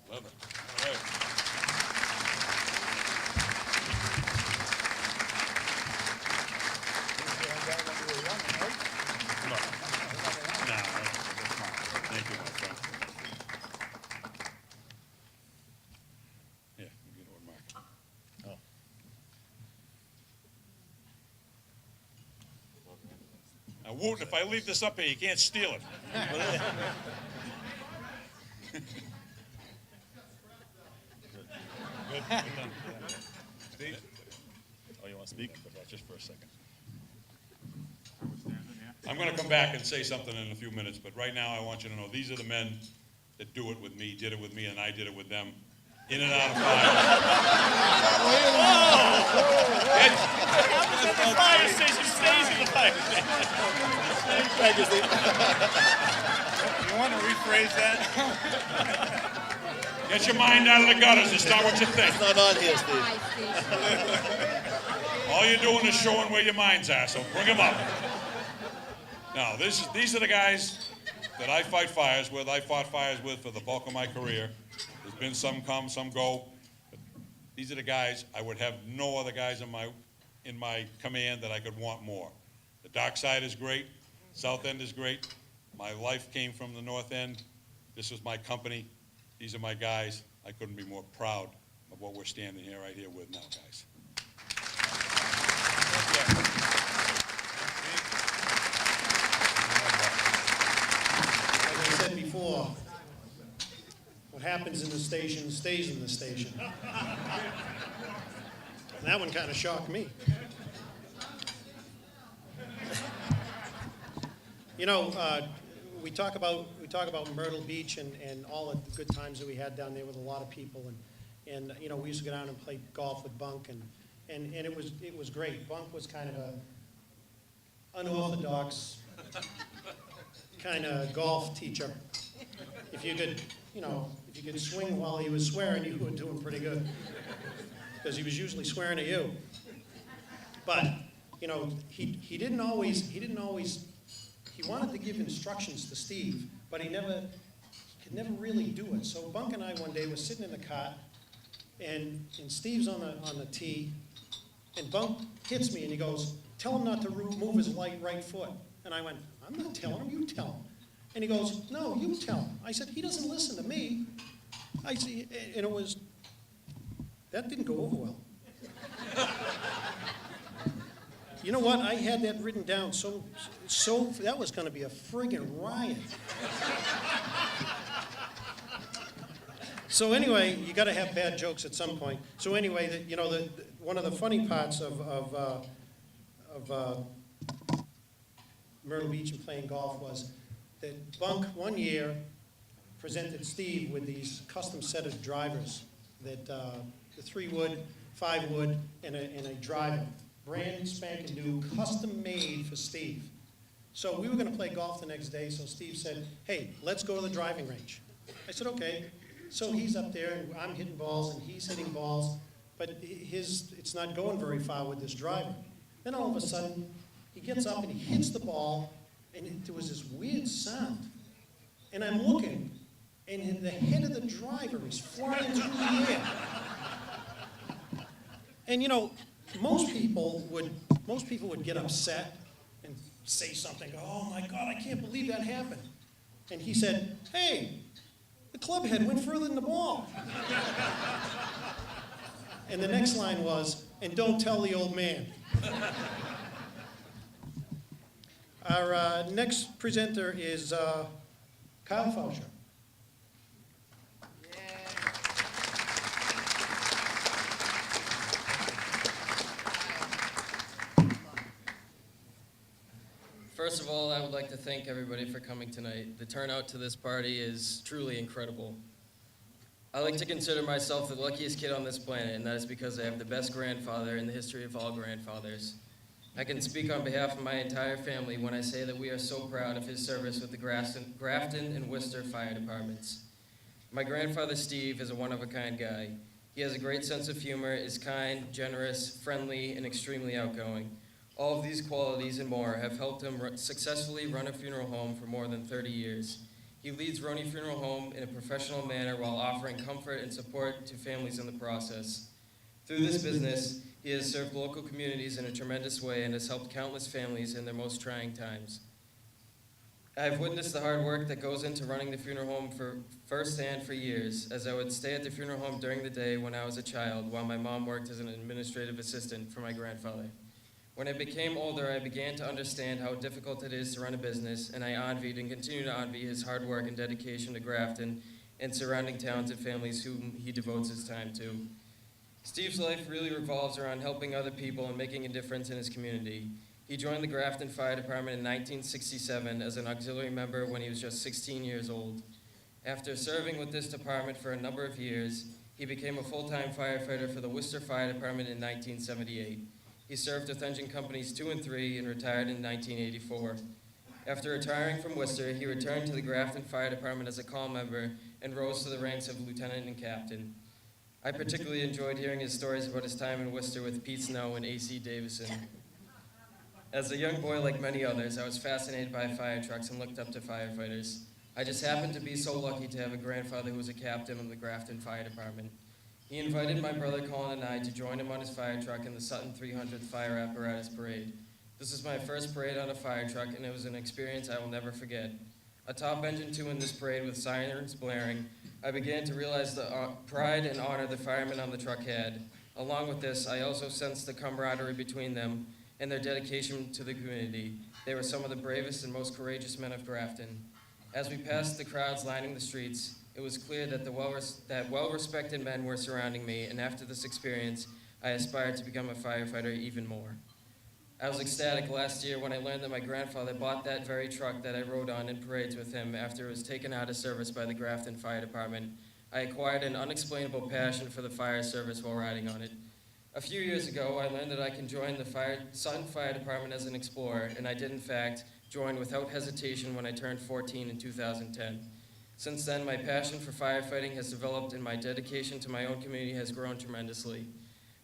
Love it. All right. No, that's fine. Thank you, my friend. Yeah, you know what, Mark. Oh. Now, Wooten, if I leave this up here, you can't steal it. Good, good done. Steve? Oh, you want to speak? Just for a second. I'm going to come back and say something in a few minutes, but right now I want you to know these are the men that do it with me, did it with me, and I did it with them. In and out of fire. The fire station stays in the fire station. Thank you, Steve. You want to rephrase that? Get your mind out of the gutters and start what you think. It's not on here, Steve. All you're doing is showing where your minds are, so bring them up. Now, these are the guys that I fight fires with. I fought fires with for the bulk of my career. There's been some come, some go. But these are the guys. I would have no other guys in my command that I could want more. The dock side is great. South end is great. My life came from the north end. This was my company. These are my guys. I couldn't be more proud of what we're standing here right here with now, guys. As I said before, what happens in the station stays in the station. And that one kind of shocked me. You know, we talk about Myrtle Beach and all the good times that we had down there with a lot of people, and you know, we used to go down and play golf with Bunk, and it was great. Bunk was kind of a unorthodox kind of golf teacher. If you could swing while he was swearing, you were doing pretty good, because he was usually swearing at you. But you know, he didn't always. He wanted to give instructions to Steve, but he could never really do it. So Bunk and I one day were sitting in the cart, and Steve's on the tee, and Bunk hits me and he goes, "Tell him not to move his right foot." And I went, "I'm not telling him, you tell him." And he goes, "No, you tell him." I said, "He doesn't listen to me." I see, and that didn't go over well. You know what? I had that written down, so that was going to be a friggin' riot. So anyway, you got to have bad jokes at some point. So anyway, one of the funny parts of Myrtle Beach and playing golf was that Bunk one year presented Steve with these custom set of drivers that, the 3-wood, 5-wood, and a driver, brand spanking new, custom made for Steve. So we were gonna play golf the next day, so Steve said, hey, let's go to the driving range. I said, okay. So he's up there, and I'm hitting balls, and he's hitting balls, but it's not going very far with this driver. Then all of a sudden, he gets up and he hits the ball, and there was this weird sound. And I'm looking, and the head of the driver is flying through the air. And you know, most people would get upset and say something, oh my God, I can't believe that happened. And he said, hey, the club head went further than the ball. And the next line was, and don't tell the old man. Our next presenter is Kyle Fauscher. First of all, I would like to thank everybody for coming tonight. The turnout to this party is truly incredible. I like to consider myself the luckiest kid on this planet, and that is because I have the best grandfather in the history of all grandfathers. I can speak on behalf of my entire family when I say that we are so proud of his service with the Grafton and Worcester Fire Departments. My grandfather, Steve, is a one-of-a-kind guy. He has a great sense of humor, is kind, generous, friendly, and extremely outgoing. All of these qualities and more have helped him successfully run a funeral home for more than 30 years. He leads Romey Funeral Home in a professional manner while offering comfort and support to families in the process. Through this business, he has served local communities in a tremendous way and has helped countless families in their most trying times. I have witnessed the hard work that goes into running the funeral home firsthand for years, as I would stay at the funeral home during the day when I was a child while my mom worked as an administrative assistant for my grandfather. When I became older, I began to understand how difficult it is to run a business, and I envied and continue to envy his hard work and dedication to Grafton and surrounding towns and families whom he devotes his time to. Steve's life really revolves around helping other people and making a difference in his community. He joined the Grafton Fire Department in 1967 as an auxiliary member when he was just 16 years old. After serving with this department for a number of years, he became a full-time firefighter for the Worcester Fire Department in 1978. He served with Engine Companies 2 and 3 and retired in 1984. After retiring from Worcester, he returned to the Grafton Fire Department as a call member and rose to the ranks of lieutenant and captain. I particularly enjoyed hearing his stories about his time in Worcester with Pete Snow and A.C. Davison. As a young boy, like many others, I was fascinated by fire trucks and looked up to firefighters. I just happened to be so lucky to have a grandfather who was a captain in the Grafton Fire Department. He invited my brother Colin and I to join him on his fire truck in the Sutton 300th Fire Apparatus Parade. This is my first parade on a fire truck, and it was an experience I will never forget. Atop Engine 2 in this parade with sirens blaring, I began to realize the pride and honor the firemen on the truck had. Along with this, I also sensed the camaraderie between them and their dedication to the community. They were some of the bravest and most courageous men of Grafton. As we passed the crowds lining the streets, it was clear that well-respected men were surrounding me, and after this experience, I aspired to become a firefighter even more. I was ecstatic last year when I learned that my grandfather bought that very truck that I rode on in parades with him after it was taken out of service by the Grafton Fire Department. I acquired an unexplainable passion for the fire service while riding on it. A few years ago, I learned that I can join the Sutton Fire Department as an explorer, and I did in fact join without hesitation when I turned 14 in 2010. Since then, my passion for firefighting has developed and my dedication to my own community has grown tremendously.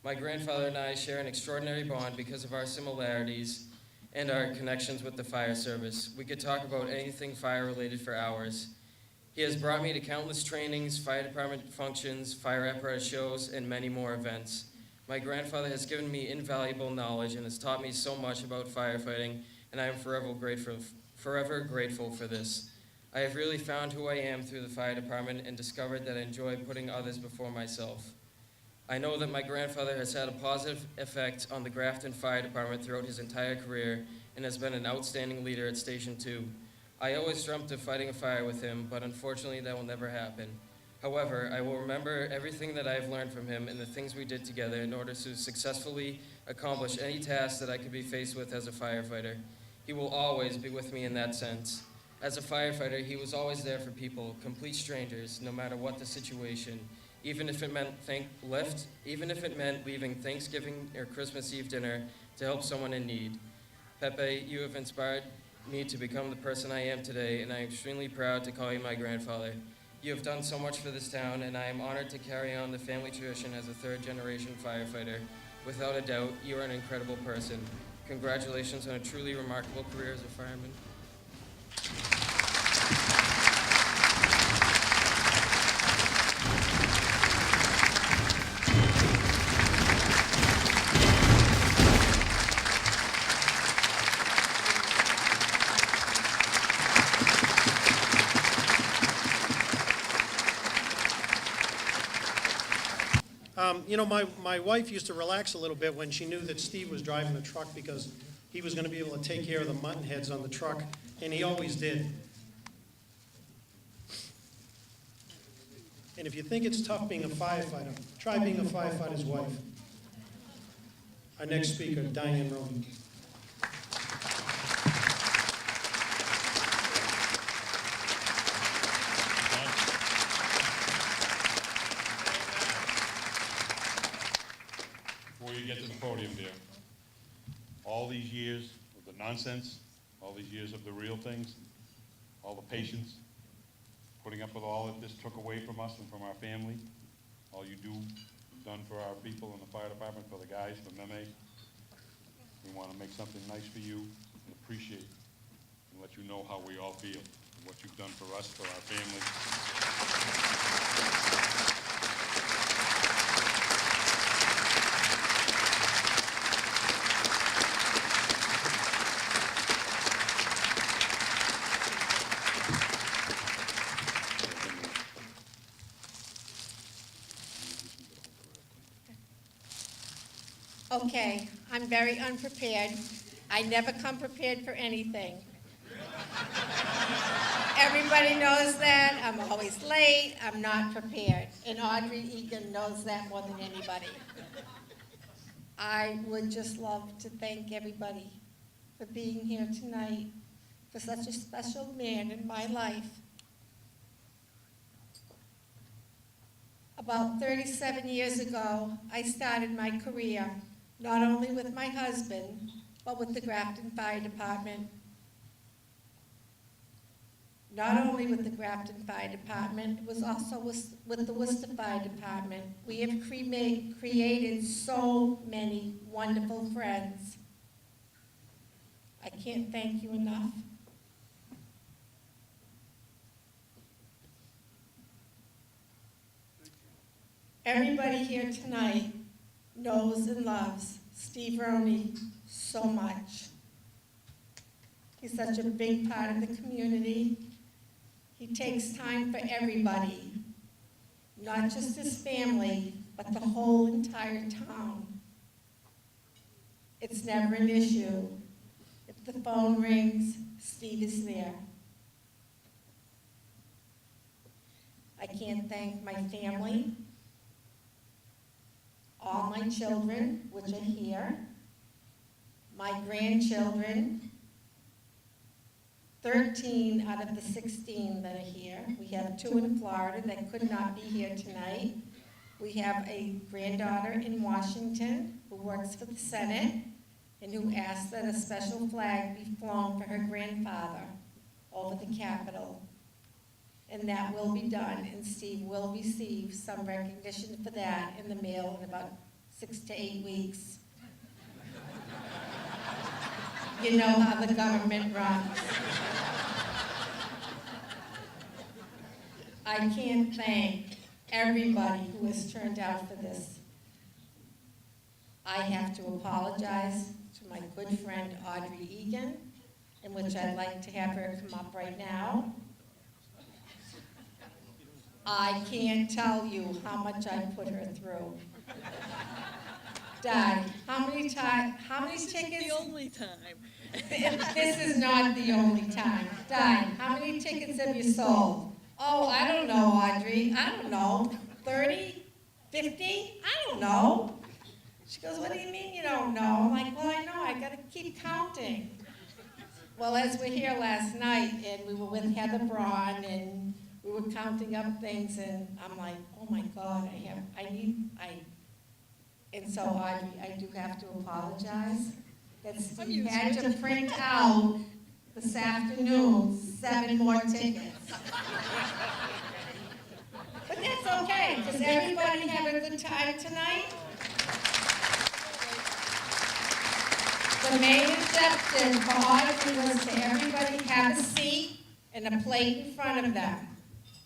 My grandfather and I share an extraordinary bond because of our similarities and our connections with the fire service. We could talk about anything fire-related for hours. He has brought me to countless trainings, fire department functions, fire apparatus shows, and many more events. My grandfather has given me invaluable knowledge and has taught me so much about firefighting, and I am forever grateful for this. I have really found who I am through the fire department and discovered that I enjoy putting others before myself. I know that my grandfather has had a positive effect on the Grafton Fire Department throughout his entire career and has been an outstanding leader at Station 2. I always dreamt of fighting a fire with him, but unfortunately that will never happen. However, I will remember everything that I have learned from him and the things we did together in order to successfully accomplish any task that I could be faced with as a firefighter. He will always be with me in that sense. As a firefighter, he was always there for people, complete strangers, no matter what the situation, even if it meant leaving Thanksgiving or Christmas Eve dinner to help someone in need. Pepe, you have inspired me to become the person I am today, and I am extremely proud to call you my grandfather. You have done so much for this town, and I am honored to carry on the family tradition as a third-generation firefighter. Without a doubt, you are an incredible person. Congratulations on a truly remarkable career as a fireman. You know, my wife used to relax a little bit when she knew that Steve was driving the truck because he was going to be able to take care of the mutton heads on the truck, and he always did. And if you think it's tough being a firefighter, try being a firefighter's wife. Our next speaker, Diane Romey. Before you get to the podium, dear, all these years of the nonsense, all these years of the real things, all the patience, putting up with all that this took away from us and from our family, all you done for our people in the fire department, for the guys, for Meme. We want to make something nice for you and appreciate and let you know how we all feel and what you've done for us, for our family. Okay, I'm very unprepared. I never come prepared for anything. Everybody knows that. I'm always late. I'm not prepared. And Audrey Egan knows that more than anybody. I would just love to thank everybody for being here tonight, for such a special man in my life. About 37 years ago, I started my career not only with my husband, but with the Grafton Fire Department. Not only with the Grafton Fire Department, it was also with the Worcester Fire Department. We have created so many wonderful friends. I can't thank you enough. Everybody here tonight knows and loves Steve Romey so much. He's such a big part of the community. He takes time for everybody, not just his family, but the whole entire town. It's never an issue. If the phone rings, Steve is there. I can't thank my family, all my children, which are here, my grandchildren, 13 out of the 16 that are here. We have 2 in Florida that could not be here tonight. We have a granddaughter in Washington who works for the Senate and who asked that a special flag be flown for her grandfather over the Capitol. And that will be done, and Steve will receive some recognition for that in the mail in about 6 to 8 weeks. You know how the government runs. I can't thank everybody who has turned out for this. I have to apologize to my good friend Audrey Egan, in which I'd like to have her come up right now. I can't tell you how much I put her through. Dad, how many tickets? The only time. This is not the only time. Dad, how many tickets have you sold? Oh, I don't know, Audrey. I don't know. 30? 50? I don't know. She goes, what do you mean you don't know? I'm like, well, I know. I got to keep counting. Well, as we're here last night, and we were with Heather Braun, and we were counting up things, and I'm like, oh my God, and so I do have to apologize that Steve had to print out this afternoon 7 more tickets. But that's okay, because everybody had a good time tonight. The main objective for Audrey was to everybody have a seat and a plate in front of them.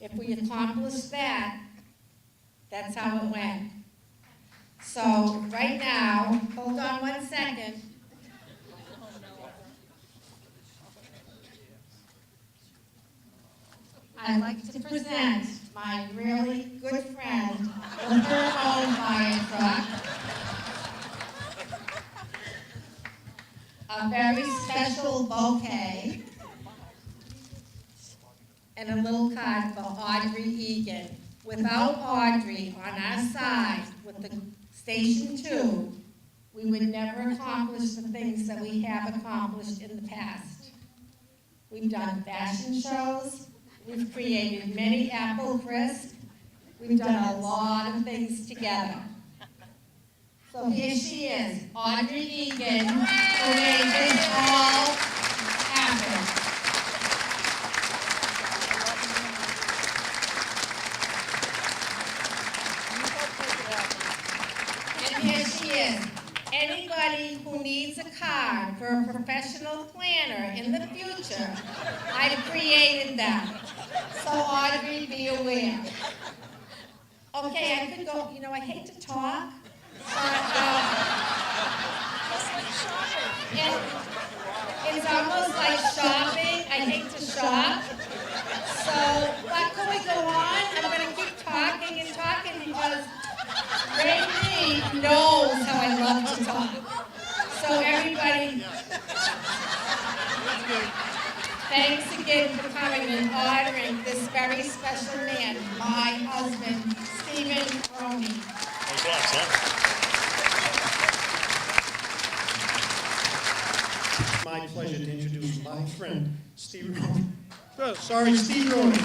If we accomplished that, that's how it went. So right now, hold on 1 second. I'd like to present my really good friend with her own fire truck. A very special bouquet and a little card for Audrey Egan. Without Audrey on our side with the Station 2, we would never accomplish the things that we have accomplished in the past. We've done fashion shows, we've created many apple crisp, we've done a lot of things together. So here she is, Audrey Egan, who made this all happen. And here she is. Anybody who needs a card for a professional planner in the future, I've created them. So Audrey, be aware. Okay, I could go, I hate to talk. It's almost like shopping. I hate to shop. So, but can we go on? I'm going to keep talking and talking because Romey knows how I love to talk. So everybody, thanks again for coming and honoring this very special man, my husband, Stephen Romey. Thanks a lot, son. My pleasure to introduce my friend, Steve Romey. Oh, sorry, Steve Romey.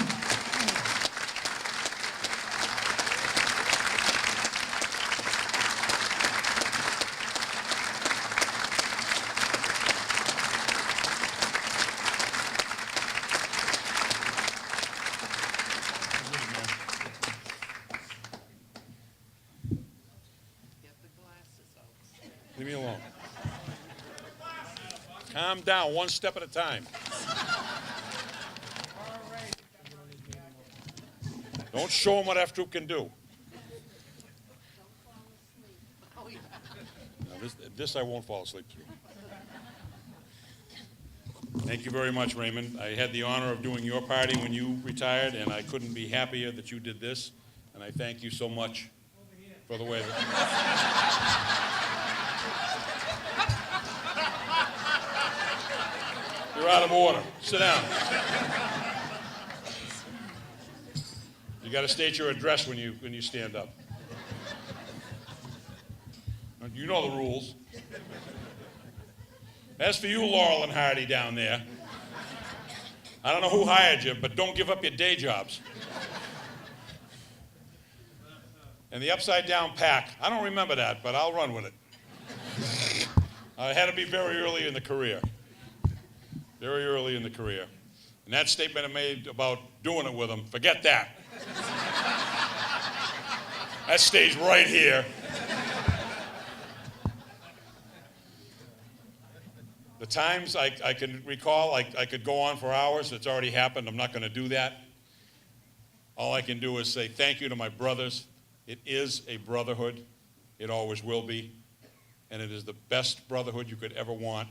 Leave me alone. Calm down, one step at a time. Don't show them what F-Troop can do. Now, this I won't fall asleep through. Thank you very much, Raymond. I had the honor of doing your party when you retired, and I couldn't be happier that you did this. And I thank you so much for the way that... You're out of order. Sit down. You got to state your address when you stand up. You know the rules. As for you, Laurel and Hardy down there, I don't know who hired you, but don't give up your day jobs. And the upside-down pack, I don't remember that, but I'll run with it. I had to be very early in the career. Very early in the career. And that statement I made about doing it with them, forget that. That stays right here. The times I can recall, I could go on for hours. It's already happened. I'm not going to do that. All I can do is say thank you to my brothers. It is a brotherhood. It always will be. And it is the best brotherhood you could ever want.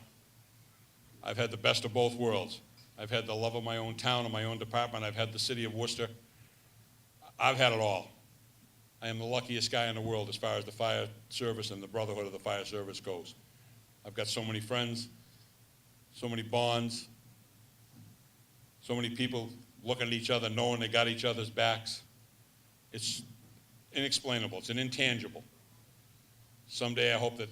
I've had the best of both worlds. I've had the love of my own town and my own department. I've had the city of Worcester. I've had it all. I am the luckiest guy in the world as far as the fire service and the brotherhood of the fire service goes. I've got so many friends, so many bonds, so many people looking at each other, knowing they got each other's backs. It's inexplainable. It's an intangible. Someday I hope that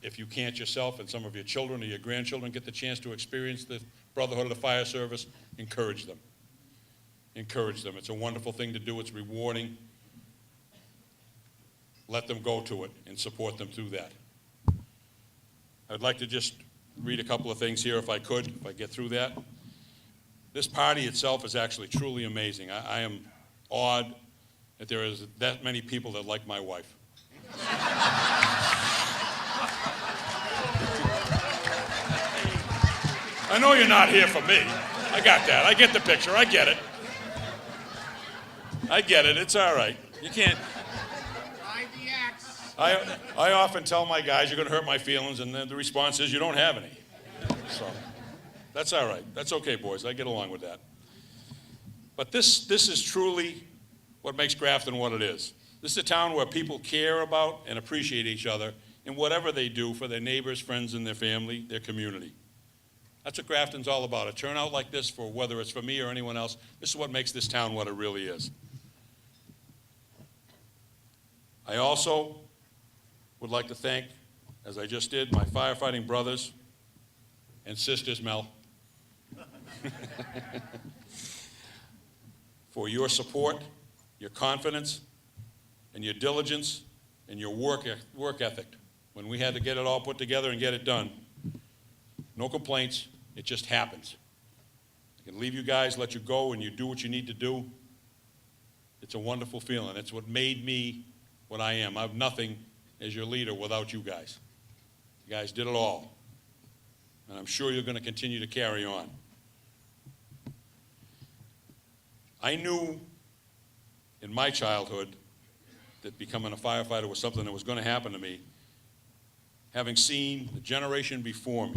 if you can't yourself and some of your children or your grandchildren get the chance to experience the Brotherhood of the Fire Service, encourage them. Encourage them. It's a wonderful thing to do. It's rewarding. Let them go to it and support them through that. I'd like to just read a couple of things here if I could, if I get through that. This party itself is actually truly amazing. I am awed that there is that many people that like my wife. I know you're not here for me. I got that. I get the picture. I get it. I get it. It's all right. You can't. I often tell my guys, you're going to hurt my feelings, and then the response is, you don't have any. So that's all right. That's okay, boys. I get along with that. But this is truly what makes Grafton what it is. This is a town where people care about and appreciate each other in whatever they do for their neighbors, friends, and their family, their community. That's what Grafton's all about. A turnout like this, for whether it's for me or anyone else, this is what makes this town what it really is. I also would like to thank, as I just did, my firefighting brothers and sisters, Mel, for your support, your confidence, and your diligence, and your work ethic. When we had to get it all put together and get it done, no complaints, it just happens. I can leave you guys, let you go, and you do what you need to do. It's a wonderful feeling. It's what made me what I am. I'm nothing as your leader without you guys. You guys did it all. And I'm sure you're going to continue to carry on. I knew in my childhood that becoming a firefighter was something that was going to happen to me, having seen the generation before me.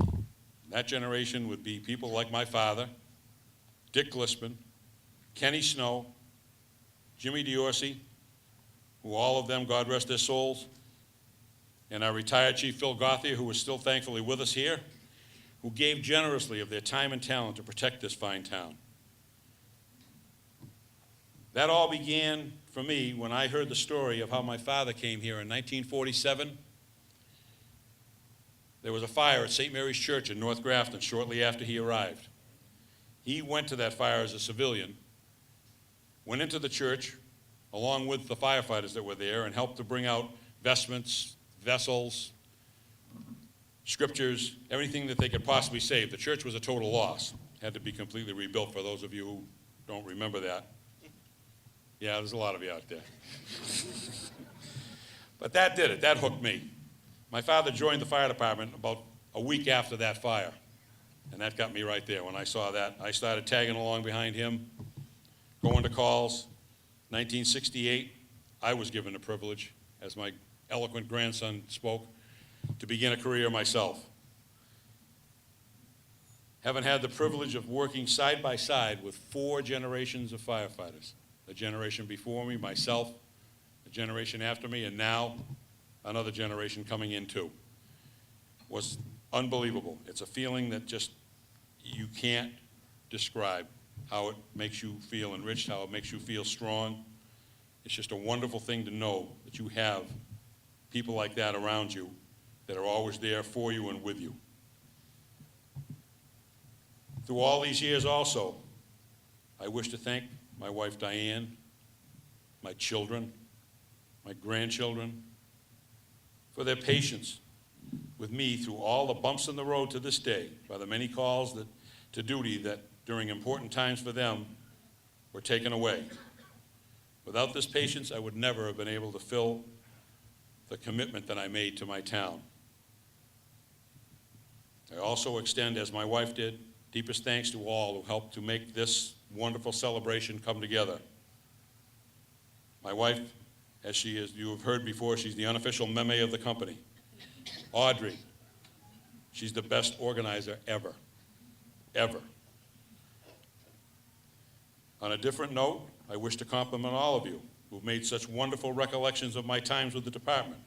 That generation would be people like my father, Dick Glisman, Kenny Snow, Jimmy Diorsi, who all of them, God rest their souls, and our retired Chief Phil Gauthier, who is still thankfully with us here, who gave generously of their time and talent to protect this fine town. That all began for me when I heard the story of how my father came here in 1947. There was a fire at St. Mary's Church in North Grafton shortly after he arrived. He went to that fire as a civilian, went into the church along with the firefighters that were there and helped to bring out vestments, vessels, scriptures, everything that they could possibly save. The church was a total loss. Had to be completely rebuilt, for those of you who don't remember that. Yeah, there's a lot of you out there. But that did it. That hooked me. My father joined the fire department about a week after that fire, and that got me right there. When I saw that, I started tagging along behind him, going to calls. 1968, I was given the privilege, as my eloquent grandson spoke, to begin a career myself. Having had the privilege of working side by side with 4 generations of firefighters, the generation before me, myself, the generation after me, and now another generation coming in too, was unbelievable. It's a feeling that just you can't describe, how it makes you feel enriched, how it makes you feel strong. It's just a wonderful thing to know that you have people like that around you that are always there for you and with you. Through all these years also, I wish to thank my wife Diane, my children, my grandchildren, for their patience with me through all the bumps in the road to this day, by the many calls to duty that during important times for them were taken away. Without this patience, I would never have been able to fill the commitment that I made to my town. I also extend, as my wife did, deepest thanks to all who helped to make this wonderful celebration come together. My wife, as she is, you have heard before, she's the unofficial meme of the company. Audrey, she's the best organizer ever, ever. On a different note, I wish to compliment all of you who've made such wonderful recollections of my times with the department.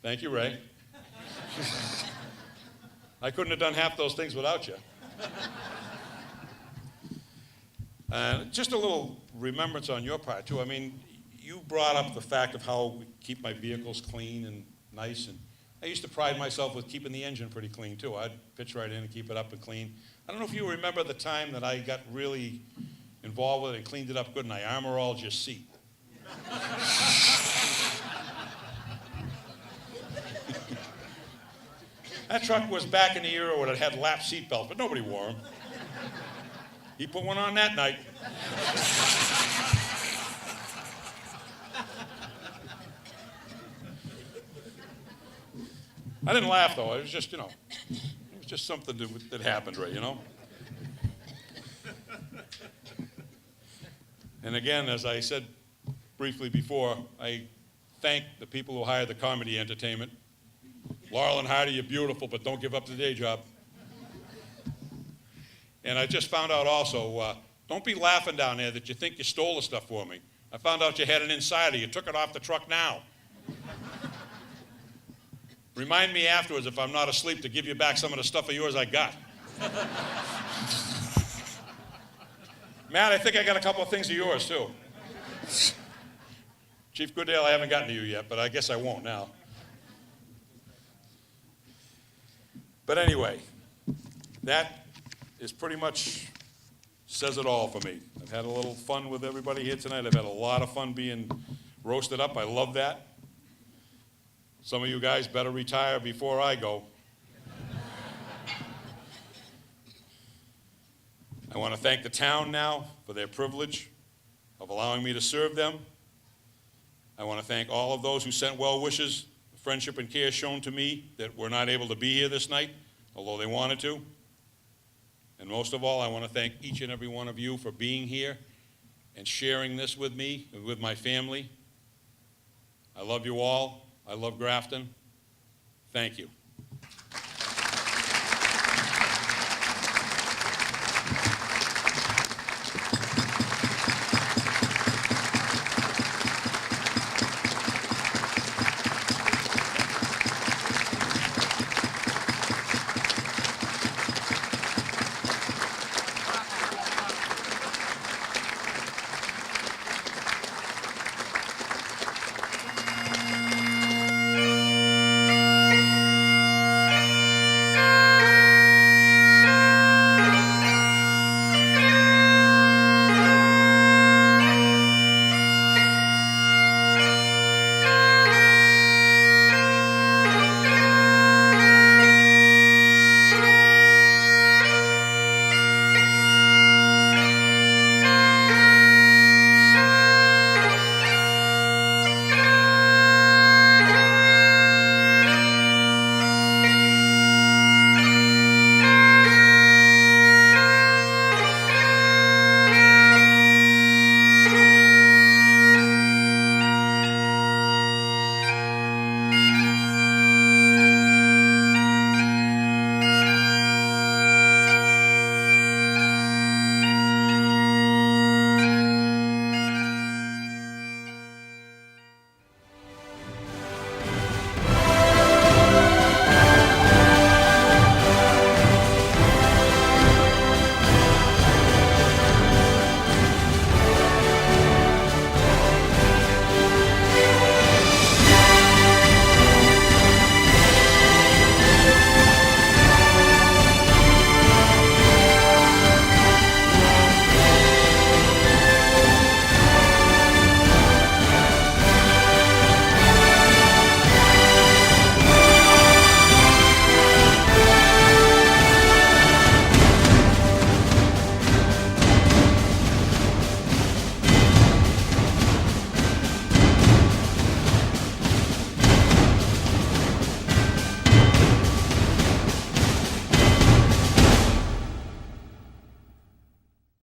Thank you, Ray. I couldn't have done half those things without you. Just a little remembrance on your part, too. I mean, you brought up the fact of how we keep my vehicles clean and nice, and I used to pride myself with keeping the engine pretty clean too. I'd pitch right in and keep it up and clean. I don't know if you remember the time that I got really involved with it and cleaned it up good, and I armor-alled your seat. That truck was back in the era when it had lap seat belts, but nobody wore them. He put one on that night. I didn't laugh, though. It was just, it was just something that happened, right, And again, as I said briefly before, I thank the people who hired the comedy entertainment. Laurel and Hardy, you're beautiful, but don't give up the day job. And I just found out also, don't be laughing down there that you think you stole the stuff for me. I found out you had an insider. You took it off the truck now. Remind me afterwards, if I'm not asleep, to give you back some of the stuff of yours I got. Matt, I think I got a couple of things of yours, too. Chief Goodale, I haven't gotten to you yet, but I guess I won't now. But anyway, that is pretty much says it all for me. I've had a little fun with everybody here tonight. I've had a lot of fun being roasted up. I love that. Some of you guys better retire before I go. I want to thank the town now for their privilege of allowing me to serve them. I want to thank all of those who sent well wishes, the friendship and care shown to me that were not able to be here this night, although they wanted to. And most of all, I want to thank each and every one of you for being here and sharing this with me and with my family. I love you all. I love Grafton. Thank you.